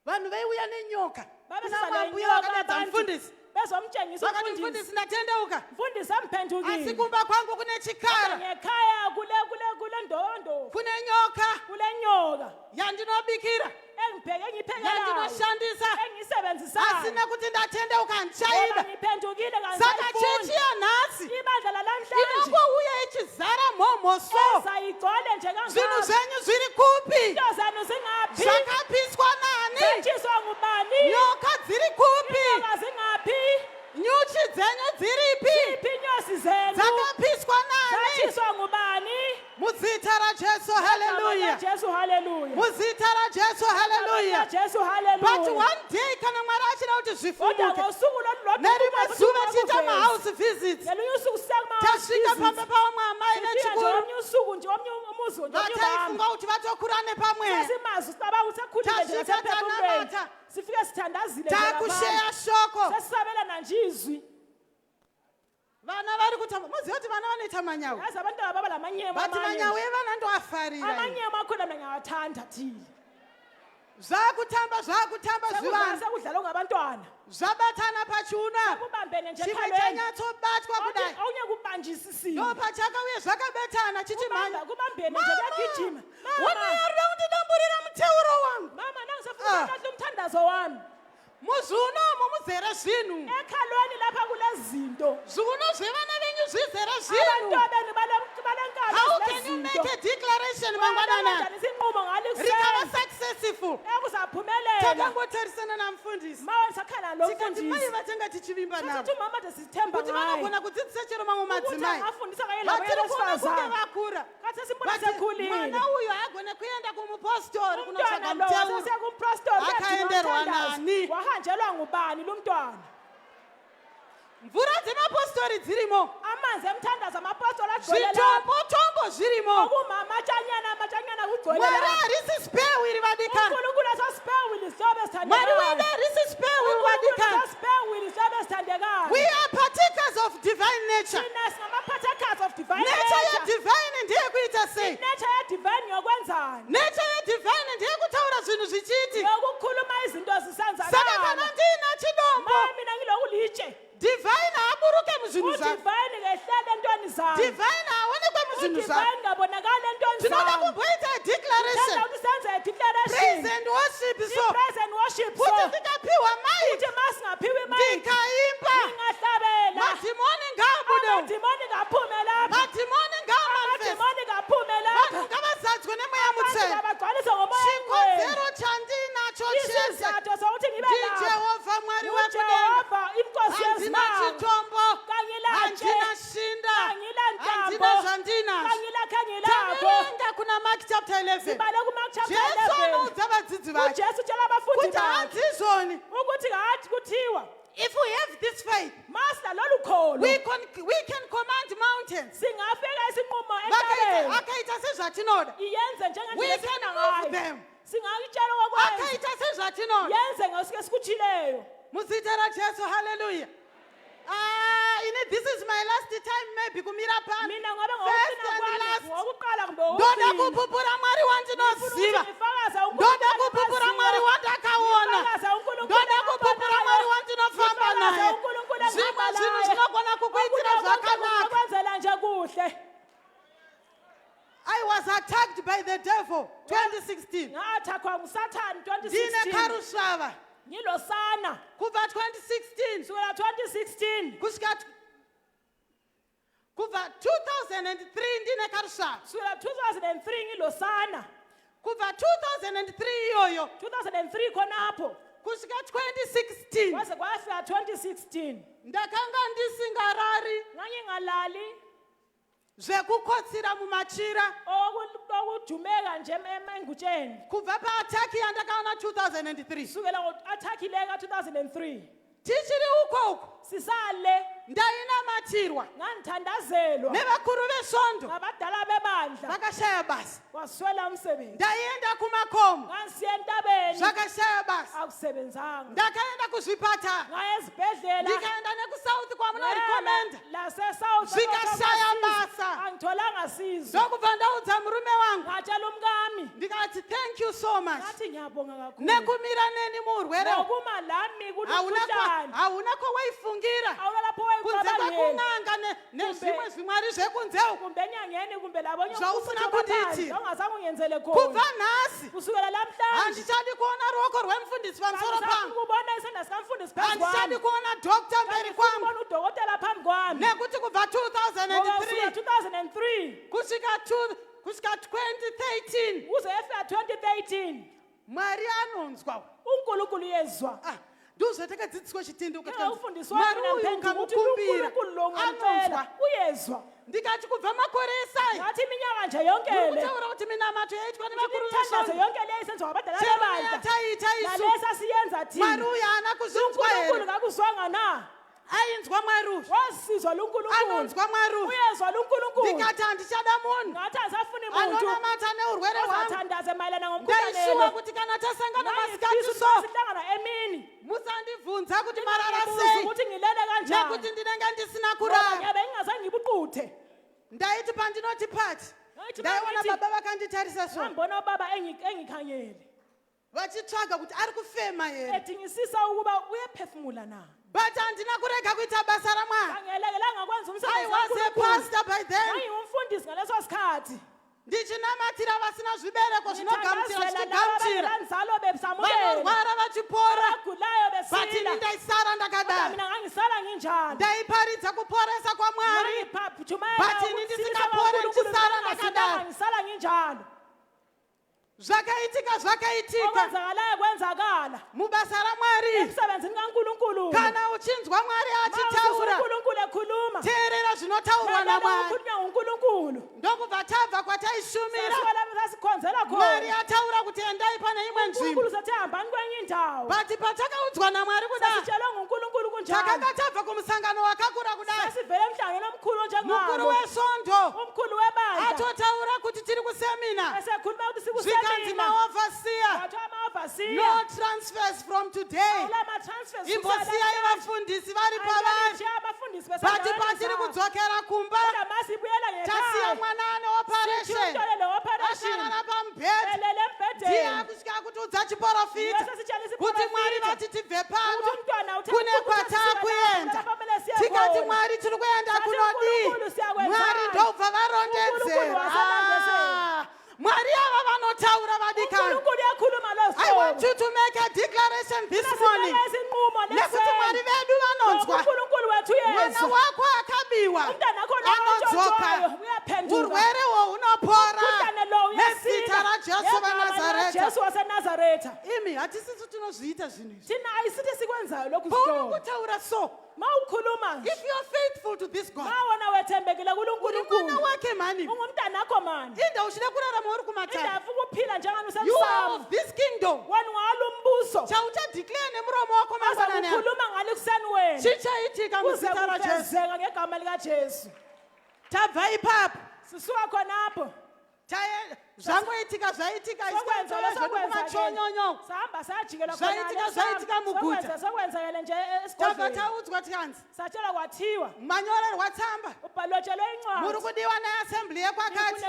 vanhu vaiuya nenyoka kuna babesiza mambuya lenyoka vakadedza abantu mufundisi bezomtshengisa vakati umfundisi mufundisi ndatendeuka mfundisi asi amphendukile kumba kwangu kune chikara ngekhaya kule ndondo kune nyoka kule nyoka yandinobikira engiphekelayo yandinoshandisa engiyisebenzisayo asi nekuti ndatendeuka ngoba ndichaida ngiphendukile saka chechi yanhasi ibandla lalamhlanje inongouya ichizara mhomhoso sayigcwale nje zvinhu kangaka zvenyu zviri kupi into zenu zingaphi zvakapiswa nani zentshiswa ngubani nyoka dziri kupi inyoka hallelujah. Jesu hallelujah. Muzita raJesu hallelujah. Jesu But hallelujah. one day kana Mwari achida kuti Kodwa zvifumuke, ngosuku lolulodwa nerimwe zuva tiita mahouse visits, ngelinye usuku siyakuma tasvika pamba pamwe amai sifika nje nechikuru omnye usuku nje omnye umuzi nje omnye vataifunga umama kuti vatokura nepamwe, sesimazi sicaba ukuthi sekhulile nje tasvika ngasephefumulweni tanamata, sifike sithandazile nje takusheya shoko. sesisabelana nje izwi Vana vari kutamba, muziva kuti vana vanoita manyawi, yazi abantwana baba lamanyema vati amanye manyawi evana ndoafarira. amanyema akhona mina ngiyawathanda thile Zvakutamba sekudlala zvivana, sekudlala ngabantwana zvabatana pachiuno, kubambene nje chimwe ekhalweni chanyatsobatwa kudai, awunye kubanjisisiwe ndopachakauye zvakabetana chichimhanya. kubambene nje kuyagijima Unoyarira kundidamburira muteuro wangu. mama nangisefuna kahle umthandazo wami Muzi unomo muzere zvinhu, ekhalweni lapha kulezinto zviuno zvevana venyu zvizere zvinhu. abantwana balenkalo How can you make a declaration mangwanana isinqumo rikava ngalikusasa successful? ekuzaphumelela Takangotarisana namufundisi mawe sakhala lo tikati mai mfundisi vatanga tichivimba navo sithi umama desithemba kuti ngaye vanogona kudzidzisa chero mamwe ukuthi madzimai angafundisa kanye labo vatiri kuona kunge besifazane vakura. kathi sesimbona Vati, sekhulile mwana uyu haagone kuenda kumupostori umntwana kunotsvaga lo muteuro, wasesiya kumprostori akaenderwa nani? wahanjelwa ngubani lo mntwana mvura dzemapostori dzirimo, amanzi emthandazo amapostoli agcwele lapha zvitombo zvirimo. okumama amantshanyana kugcwele Mwari lapha harisi spare iri vadikana, unkulunkulu asosipewili sizobe Mwari sithandekayo wedu harisi spare iri vadikana. asosipewili sizobe sithandekayo We are partakers of divine nature. thina singama-partakers of divine Nature nature yedivine ndeyekuita sei? nature yedivine ngiyokwenzani Nature yedivine ndeyekutaura zvinhu zvichiti. ngiyokukhuluma izinto Saka kana zisenzakala ndina chidombo, ma mina ngilokulitshe divine haaburuke muzvinhu zvako. udivine ngehlele entweni zami Divine haonekwe muzvinhu zvako. udivine ngabonakali entweni Tinoda zami kumboita Thanda declaration, ukuthi senze praise i-declaration and worship, so i-praise and worship so kuti ndikapiwa mai ukuthi ma singaphiwa imali ndikaimba, ngingahlabela madhimoni ngaabude, amadimoni ngaphume lapha madhimoni ngaamanifest, amadimoni ngaphume vanhu lapha ngavazadzwe nemweya abantu mutsvene. ngabagcwaliswe ngomoya ongcwele Chikonzero chandinacho chese isizathu sokuthi ngibe lapha ndiJehovha Mwari wekudenga. uJehova inkosi Handina yezimanga chitombo, kangilatshe handina shinda, kangila handina ntambo zvandinazo. kangilakhangelapho Taverenga kuna Mark chapter 11. sibale kumark chapter Jesu 11 anoudza vadzidzi vake ujesu utshela abafundi kuti bakhe hanzi izvoni, ukuthi ngathi kuthiwa if we have this faith, masina lolu kholo we can command mountains. singafika isinqumo entabeni Akaita sezvatinoda, iyenze we njengendlela can esifuna move ngayo them. singakutshela okwenza Akaita sezvatinoda. yenze ngesike esikuthileyo Muzita raJesu, hallelujah. This is my last time maybe kumira pano. mina ngobe First ngokufina and kwami last. ngokuqala kumbe Ndoda wokufina kupupura Mwari wandinoziva. ngifakaza Ndoda kupupura Mwari wandakaona. Ndoda kupupura Mwari wandinofamba naye. Zvimwe zvinhu zvinogona kukuitira zvakanaka. kwenzela nje kuhle I was attacked by the devil 2016. ngathakwa ngusathani Ndine 2016 karusvava. ngilosana Kubva 2016 kusukela 2016 kusvika kubva 2003 ndine karusvava. kusukela 2003 ngilosana Kubva 2003 iyoyo 2003 khonapho kusvika 2016 kwaze kwafika 2016 ndakanga ndisingarari ngangingalali zvekukotsira mumachira okujumeka nje engutsheni kubva paataki yandakaona 2003 kusukela ngo-athakile ka-2003 tichiri ukoko sisale ndainamatirwa ngandithandazelwa nevakuru vesvondo ngabadala bebandla vakashaya basa. waswela umsebenzi Ndaienda kumakomo ngasiya entabeni zvakashaya basa. akusebenzanga Ndakaenda kuzvipatara ngaya ezibhedlela ndikaenda nekusouth kwamunorekomenda lasesouth zvikashaya basa. angitholanga sizo Ndokubva ndaudza murume wangu ngatshela umkami ndikati thank you so much ngathi ngiyabonga kakhulu nekumira neni muurwere ngokuma lami kunomkhuhlane hauna kwawaifungira awula lapho kunze wayicabangeni kwakun'anga nezvimwe zvimwari zvekunzeu kumbe enyangeni kumbe labonye Zawufuna kunditi. ongazange ungenzele kubva khona nhasi kusukela namhlanje handichadi kuona ruoko rwemufundisi pamusoro pangu, kubona isandla sikamfundisi phezu handichadi kwami kuona dokta mberi kwangu, kubona udokotela phambi kwami nekuti kubva ngoba kusukela 2003 2003 kusvika 2013 uze yafika 2013 Mwari anonzwa. unkulunkulu yezwa nduzvatakadzidziswa chitende ngekufundiswa mwari mina uyu mphendula ukuthi ukamukumbira uNkulunkulu lo anonzwa ngempela uyezwa ndikati kubva makore esai ngathi iminyaka nje yonke le urikutaura kuti minamato yaitwa nevakuru imithandazo vesvongo yonke le isenziwa abadala chero bebandla yataita isu nalesa siyenza mwari thina uyu haana kuzvinzwa uNkulunkulu here ngakuzwanga na ainzwa mwari uyu wasizwa luNkulunkulu anonzwa mwari uyu uyezwa luNkulunkulu ndikati handichada munhu ngathi asafuni muntu anonamata neurwere hwangu ozathandaze mayelana ngomkhuhlane ndaisuwa lo kuti kana tasangana ngayifisa masikati ukuthi so sihlangana emini musandibvunza kuti marara Ngibuza sei ukuthi ngilele kanjani nekuti ndinenge ndisina ngoba kurara ngiyabe ngingazange ngibuquthe ndaiti pandinoti pati Ndaiti ndaiona mangithi- baba vakanditarisa so ngambona ubaba engikhangele vachitsvaga kuti ari kufema here edingisisa ukuba uyaphefumula na but handina kurega kuita basa ramwari angelekelanga kwenza I umsebenzi was a kaNkulunkulu. pastor by then Ngangingumfundisi ngaleso sikhathi ndichinamatira vasina zvibereko zvinogamuchira ngithandazela laba zvichigamuchira abangelanzalo besamukela vanorwara vachipora abagulayo but ini besila ndaisara kodwa ndakadaro mina ngangisala nginjalo ndaiparidza kuporesa kwamwari ngiphuthumela But ini ndisingapore ndichisala ndakadaro. ngisala nginjalo zvakaitika zvakaitika okwenzakalayo kwenzakala mubasa ramwari emsebenzini kaNkulunkulu kana uchinzwa mwari mawuzwa achitaura uNkulunkulu ekhuluma teerera zvinotaurwa lalela namwari ukukhulunywa nguNkulunkulu ndokubva tabva kwataishumira sasuka lapho sasikhonzela mwari khona ataura kuti endai pane imwe nzvimbo uNkulunkulu sathi hambani kwenye indawo but patakaudzwa namwari kudai sasitshelwe nguNkulunkulu kunjalo takanga tabva kumusangano wakakura kudai sasivele emhlangeni omkhulu mukuru onjengalo wesondo umkhulu webandla atotaura kuti tiri kusemina esekhuluma ukuthi zvikanzi sikusemina maovhasiya bathiwa ama-overseer no transfers from today awula ma-transfers imbosiyai vafundisi vari pavari abafundisi but patiri kudzokera kumba masibuyela tasiya mwana ane operation ngekhaya ashinana pamubhedha elele ndiye embhedeni akusvika kutudza chiprofita kuti mwari vati tibve pano kune kwatakuenda tikati mwari tiri kuenda kunodii mwari ndobva varondedzera mwari ava vanotaura vadikani uNkulunkulu yakhuluma I want you to make a declaration this morning nekuti mwari vedu vanonzwa uNkulunkulu wethu mwana yezwa wako akabiwa umntana akho anodzoka uyaphenduka urwere wo unopora umntana lo nezita rajesu vanazareta Jesu waseNazaretha imi hatisisi tinozviita zvinhu izvi thina ayisithi sikwenzayo lokhu pauri sitolo kutaura so ma ukhuluma if you are faithful to this god ma wona wethembekile uri mwana kuNkulunkulu wake mani ungumntana akho mani inda uchida kurarama uri kumatara indafa ukuphila njengani you are usemsamo of this kingdom wena ungalo umbuso chauchadeclare nemuromo wako mangwanani ano ukhuluma ngalo kuseni wena chichaitika kuze muzita rajesu kufezeka ngegama likaJesu tabva ipapo sisuka khonapho zvangoitika zvaitika sokwenza zvedu kumachonyonyo sahamba sajikelwa Zvaitika muguta. sokwenzakele nje tabva esigodlweni taudzwa tikanzi satshelwa kwathiwa manyorerwa tsamba ubhalotshelwe muri incwadi kudiwa neassembly yekwakati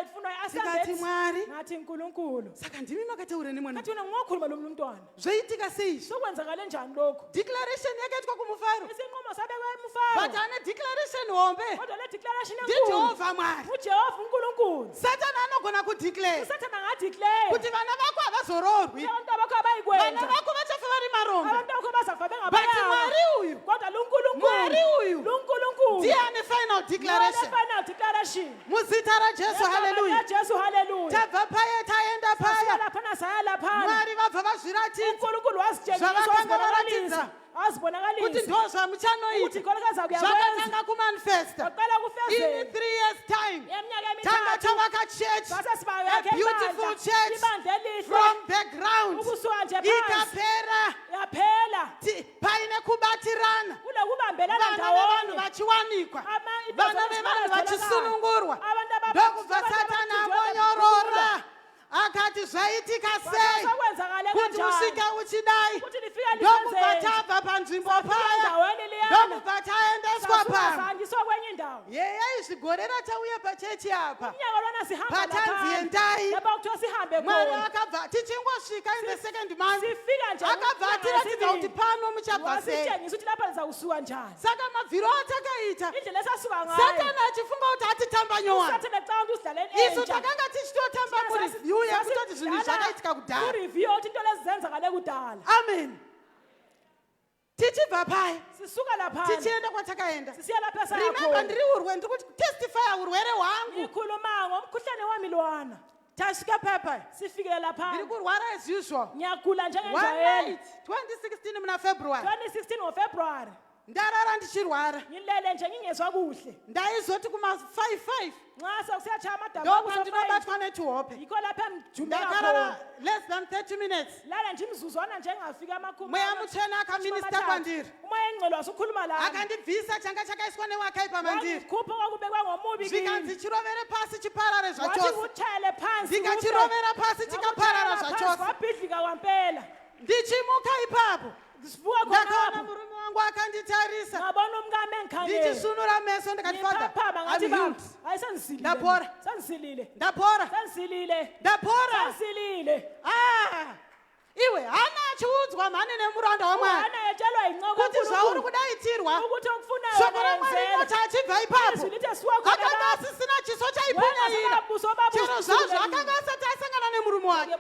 ifunwa tikati mwari ngathi nkulunkulu saka ndimi makataura nemwana ngathi wena ngokhuluma lo mntwana zvoitika seizvi sokwenzakale njani lokho declaration yakaitwa kumufaro isinqumo sabekwe but emufaro ane declaration hombe kodwa le declaration enkulu ndijehovha mwari uJehova uNkulunkulu satani anogona kudeclare usathana ngadeclare kuti vana vako havazororwi abantu bakho vana abayikwenza vako vachafa vari marombe abantu bakho bazafa but bengabayanga mwari uyu kodwa luNkulunkulu mwari uyu luNkulunkulu ndiye ane final declaration final declaration muzita rajesu haleluya Jesu haleluya tabva paye taenda paya laphana saya laphana mwari vabva vazviratidza uNkulunkulu wasitshengisa Zvavakanga wasibonakalisa kuti azibonakalisa ndo zvamuchanoita ukuthi kolokeza kuyakwenza zvakatanga kumanifesta waqala in kufezela 3 years time eminyaka tanga emithathu tavaka church sasesibaya a beautiful church ibandla elihle from the ground ukusuka nje phansi ikapera yaphela paine kubatirana kule kubambelana vana vevanhu ndawonye vachiwanikwa vana vevanhu vachisunungurwa abantu ndokubva satani amonyorora akati zvaitika sei sokwenzakale kuti kanjani usvike uchidai ukuthi lifika ndokubva lisenze tabva panzvimbo paya endaweni liyana ndokubva taendeswa pamwe sasandiswa kwenye indawo yeyai zvigore ratauya pachechi apa umnyaka lwana sihamba patanzi endai lapha kuthiwa sihambe mwari khona akabva tichingosvika in the second month sifika nje akabva atiratidza kuti pano muchabva sei wasitshengisa ukuthi lapha lizakusuka njani saka mabviro atakaita indlela esasuka ngayo satani achifunga kuti atitamba nyowani sathane ecanga ukuthi usidlaleni isu entsha takanga tichitotamba mureview yekutoti zvinhu zvakaitika kudhara kureview ukuthi into lezi zenzakale kudala amen tichibva paya sisuka laphana tichienda kwatakaenda sisiya lapha remember sakhona ndiri urwe ndiri kuti testifya urwere hwangu ngikhuluma ngomkhuhlane wami lwana tasvika papa sifikile lapha ndiri kurwara as usual ngiyagula 1 njengenjwayelo night 2016 muna february 2016 ngoFebruary ndarara ndichirwara ngilele nje ngingezwa kuhle ndaizoti kuma-5 nxa sekusiyatshaya amadaba ndopandinobatwa nechihope yikho lapha emjumela ndakarara khona less than 30 minutes lala nje imzuzwana nje engafika amakhulu mweya mutshena akaminista kwandiri umoya engcwele wasukhuluma lami akandibvisa changa chakaiswa newakaipa mandiri wangikhupha kwakubekwa ngomubi zvikanzi chirovere pasi chiparare wathi zvachose utshayele phansi ndikachirovera pasi chikaparara zvachose wabhidlika kwampela ndichimuka ipapo sivuka ndakaona khonapho murume wangu akanditarisa ngabona umkami engikhangele ndichisunura meso ndikati ngiphaphama father ngathi I'm baba healed ayisengisilile Ndapora. sengisilile ndapora sengisilile ndapora sengisilile iwe hana achiudzwa mhani nemuranda wamwari ana yetshelwa yincoka kuti zvauri kudaitirwa ukuthi okufunayo shoko ramwari rinoti achibva ipapo akanga akanga asisina chiso chaipunyaira chero zvazvo akanga asati asangana nemurume wake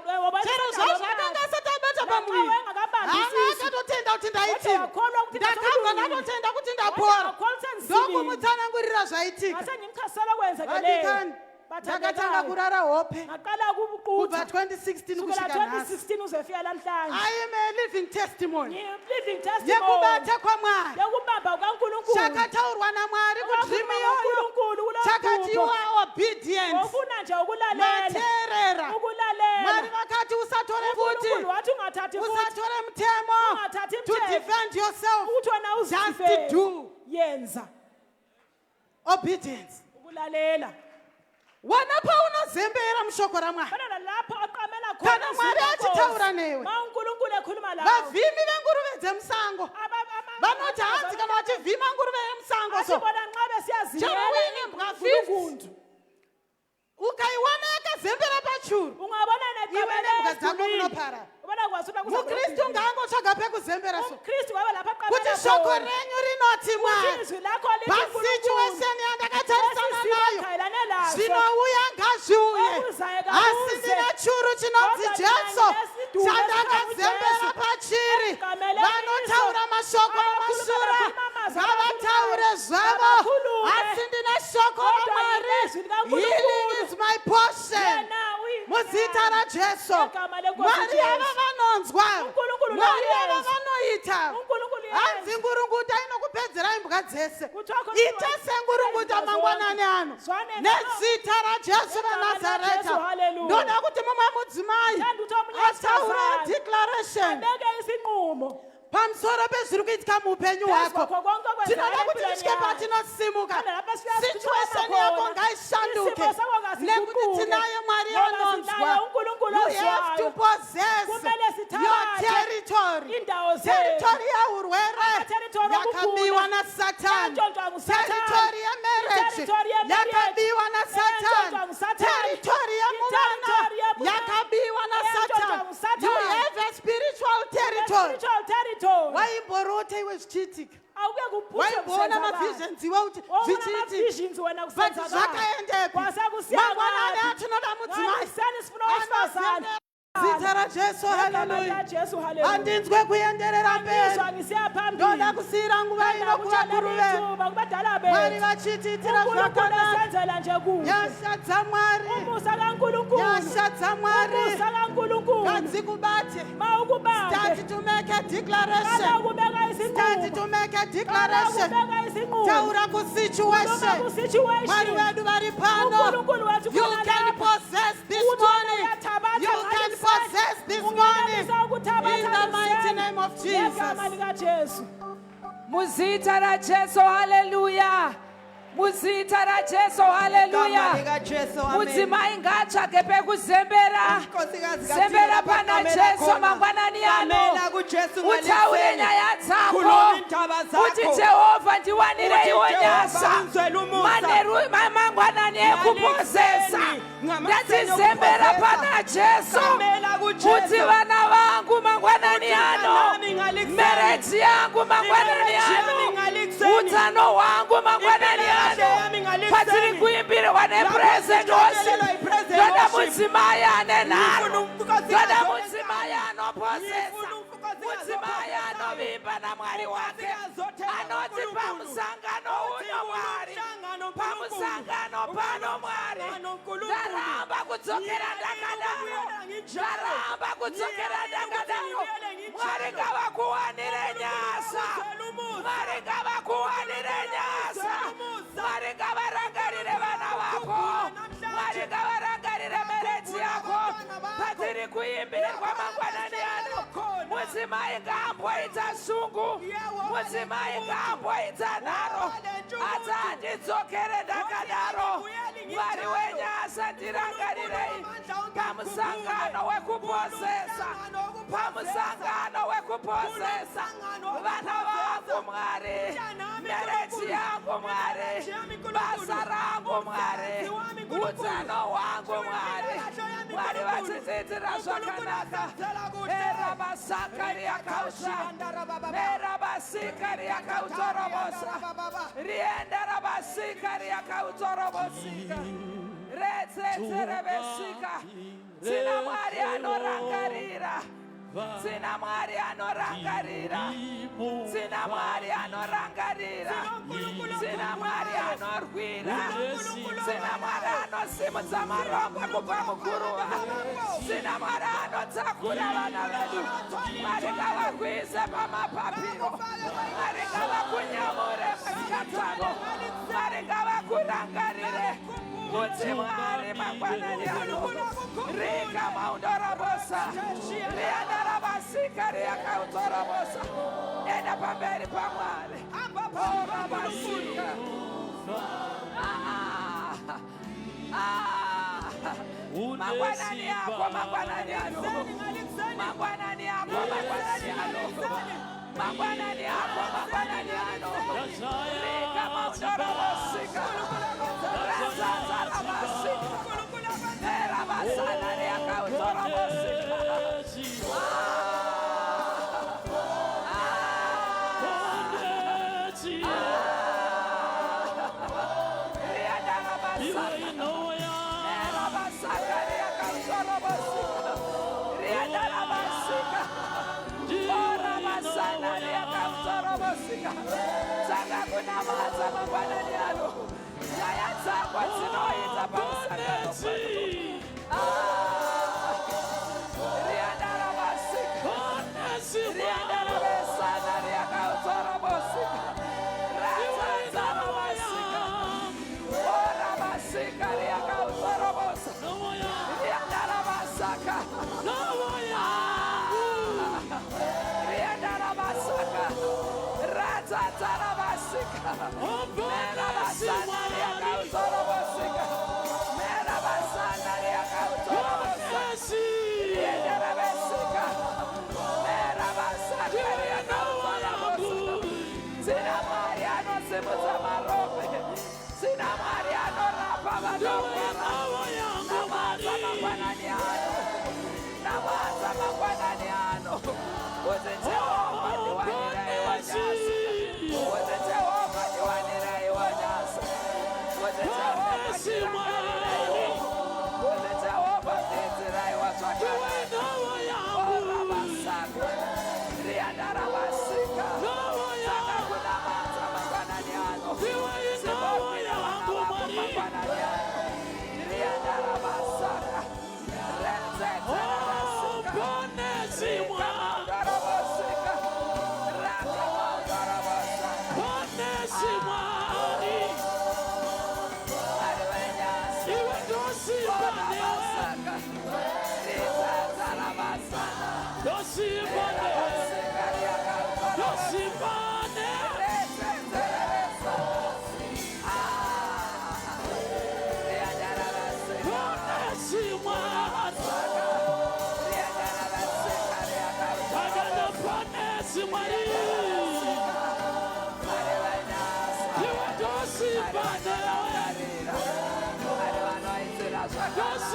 chero zvazvo akanga asati abata pamuviri hana akatotenda kuti ndaitirwa ndakabva ndatotenda kuti ndapora ndokumutsanangurira zvaitika asengimchasela kwenzekeleyo vadikani ndakatanga kurara hope ngaqala kubva kubuqutha 2016 kusukela kusvika nhasi 2016 uzefika namhlanje I am a living testimony living testimony yekubata kwamwari yokubamba kukaNkulunkulu chakataurwa namwari kudrimu iyoyo uNkulunkulu chakati you kulapho are obedient ufuna nje ukulalela materera ukulalela mwari vakati usatore futi uNkulunkulu wathi ungathathi futhi usatore mutemo ungathathi to mthetho defend yourself uthi wena just uzifele do yenza obedience ukulalela wona paunozembera mushoko ramwari fana lapho aqamela kana mwari achitaura newe uNkulunkulu ekhuluma lawo vavhimi venguruve dzemusango vanoti hanzi kana vachivhima nguruve yemusango so asibona nxa chero uine mbwa 50 ukaiwana yakazembera pachuru ungabona iwe nembwa dzako munopara mukristu ngaangotsvaga pekuzembera so umkristu wabe lapha kuti shoko renyu rinoti mwari izwi lakho pasituation yandakatarisana nayo zvinouya ngazviuye asi ndine churu chinonzi jesu chandakazembera pachiri vanotaura mashoko amasura ngavataure zvavo asi ndine shoko ramwari healing is my portion muzita rajesu mwari yava vanonzwa mwari yava vanoita hanzi ngurunguta inokupedzerai mbwa dzese ita sengurunguta mangwanani ano nezita rajesu venazareta ndoda kuti mumwe mudzimai ataura declaration pamusoro pezviri kuitika muupenyu hwako tinoda kuti risvike patinosimuka situation yako ngaishanduke nekuti tinaye mwari anonzwa you have to possess your territory territory yaurwere yakabiwa nasatani territory yamarriage yakabiwa nasatani territory yamuvana yakabiwa nasatani you have a spiritual territory waimborota iwe zvichiitika waimboona mavisions iwe kuti zvichiitika but zvakaendepi mangwanani atinoda mudzimai zita rajesu haleluya handinzwe kuenderera mberi ndoda kusiyira nguva ino kuvakuruve mwari vachitiitira zvakanaka nyasha mwari nyasha dzamwari ngadzikubate start to make a declaration start to make a declaration taura kusituation mwari wedu vari pano you can possess this morning you can possess this morning in the mighty name of Jesus. Muzita ra Jesu, hallelujah. Muzita ra Jesu, hallelujah. Mudzimai ngatsvage pekuzembera. Zembera pana Jesu mangwanani ano. Utaure nyaya dzako. Kuti Jehovha ndiwanire iwe nyasha. Mangwanani ekupozesa. Ndatizembera pana Jesu. Kuti vana vangu mangwanani ano. Marriage yangu mangwanani ano. Utano hwangu mangwanani ano. Patiri kuimbirwa nepresident wose. Ndoda mudzimai ane nharo. Ndoda mudzimai anopozesa. Mudzimai anovimba namwari wake. Anoti pamusangano uno mwari. pamusangano pano Mwari ndaramba kudzokera ndakadaro ndaramba kudzokera ndakadaro Mwari ngavakuwanire nyasa Mwari ngavakuwanire nyasa Mwari ngavarangarire vana vako Mwari ngavarangarire meredzi yako patiri kuimbirwa mangwanani ano mudzimai ngaamboita sungu mudzimai ngaamboita nharo asi handidzokere ndakadaro Mwari wenyasa ndirangarirei pamusangano wekuposesa pamusangano wekuposesa vana vangu Mwari meredzi yangu Mwari basa rangu Mwari utsano hwangu Mwari Mwari vachidzidzira zvakanaka erabasakari yakausha erabasikari yakautorobosa rienda rabasikari yakautorobosika retsetserebesika sina Mwari anorangarira sina Mwari anorangarira sina Mwari anorangarira sina Mwari anorwira sina Mwari anosimudza marombo kubva muguruva sina Mwari anotakura vana vedu Mwari ngavakuise pamapapiro Mwari ngavakunyamure masikatano Mwari ngavakurangarire kuti Mwari mangwanani ano rika maundorobosa riandarabasika riakautorobosa enda pamberi paMwari orabasika mangwanani yako mangwanani ano mangwanani yako mangwanani ano mangwanani yako mangwanani ano rika maundorobosika razazarabasika erabasana riakautorobosika saka kunamaza mangwanani ano nyaya dzakwa dzinoita pamusangano riandarabasika riandarabesana riakautorobosika razadzarabasika orabasika riakautorobosa riandarabasaka riandarabasaka razadzarabasika merabasana riakautorobosika merabasana riakautorobosika riandarabasika merabasaka riakautorobosika sina Mwari anosimudza marombe sina Mwari anorapa vanorwara namaza mangwanani ano namaza mangwanani ano kuti Jehovha ndiwanirai wanyasa kuti Jehovha ndiwanirai wanyasa kuti Jehovha ndirangariraiwo kuti Jehovha ndiidzirai wazvakanaka orabasaka riandarabasika saka kunamaza mangwanani ano simbobvira vana vako mangwanani ano riandarabasaka renzedzerabasika rikamaundarabasika rakamaundarabasaka Mwari wenyasa orabasaka rizadzarabasana erabasika riakautorobosika Yes,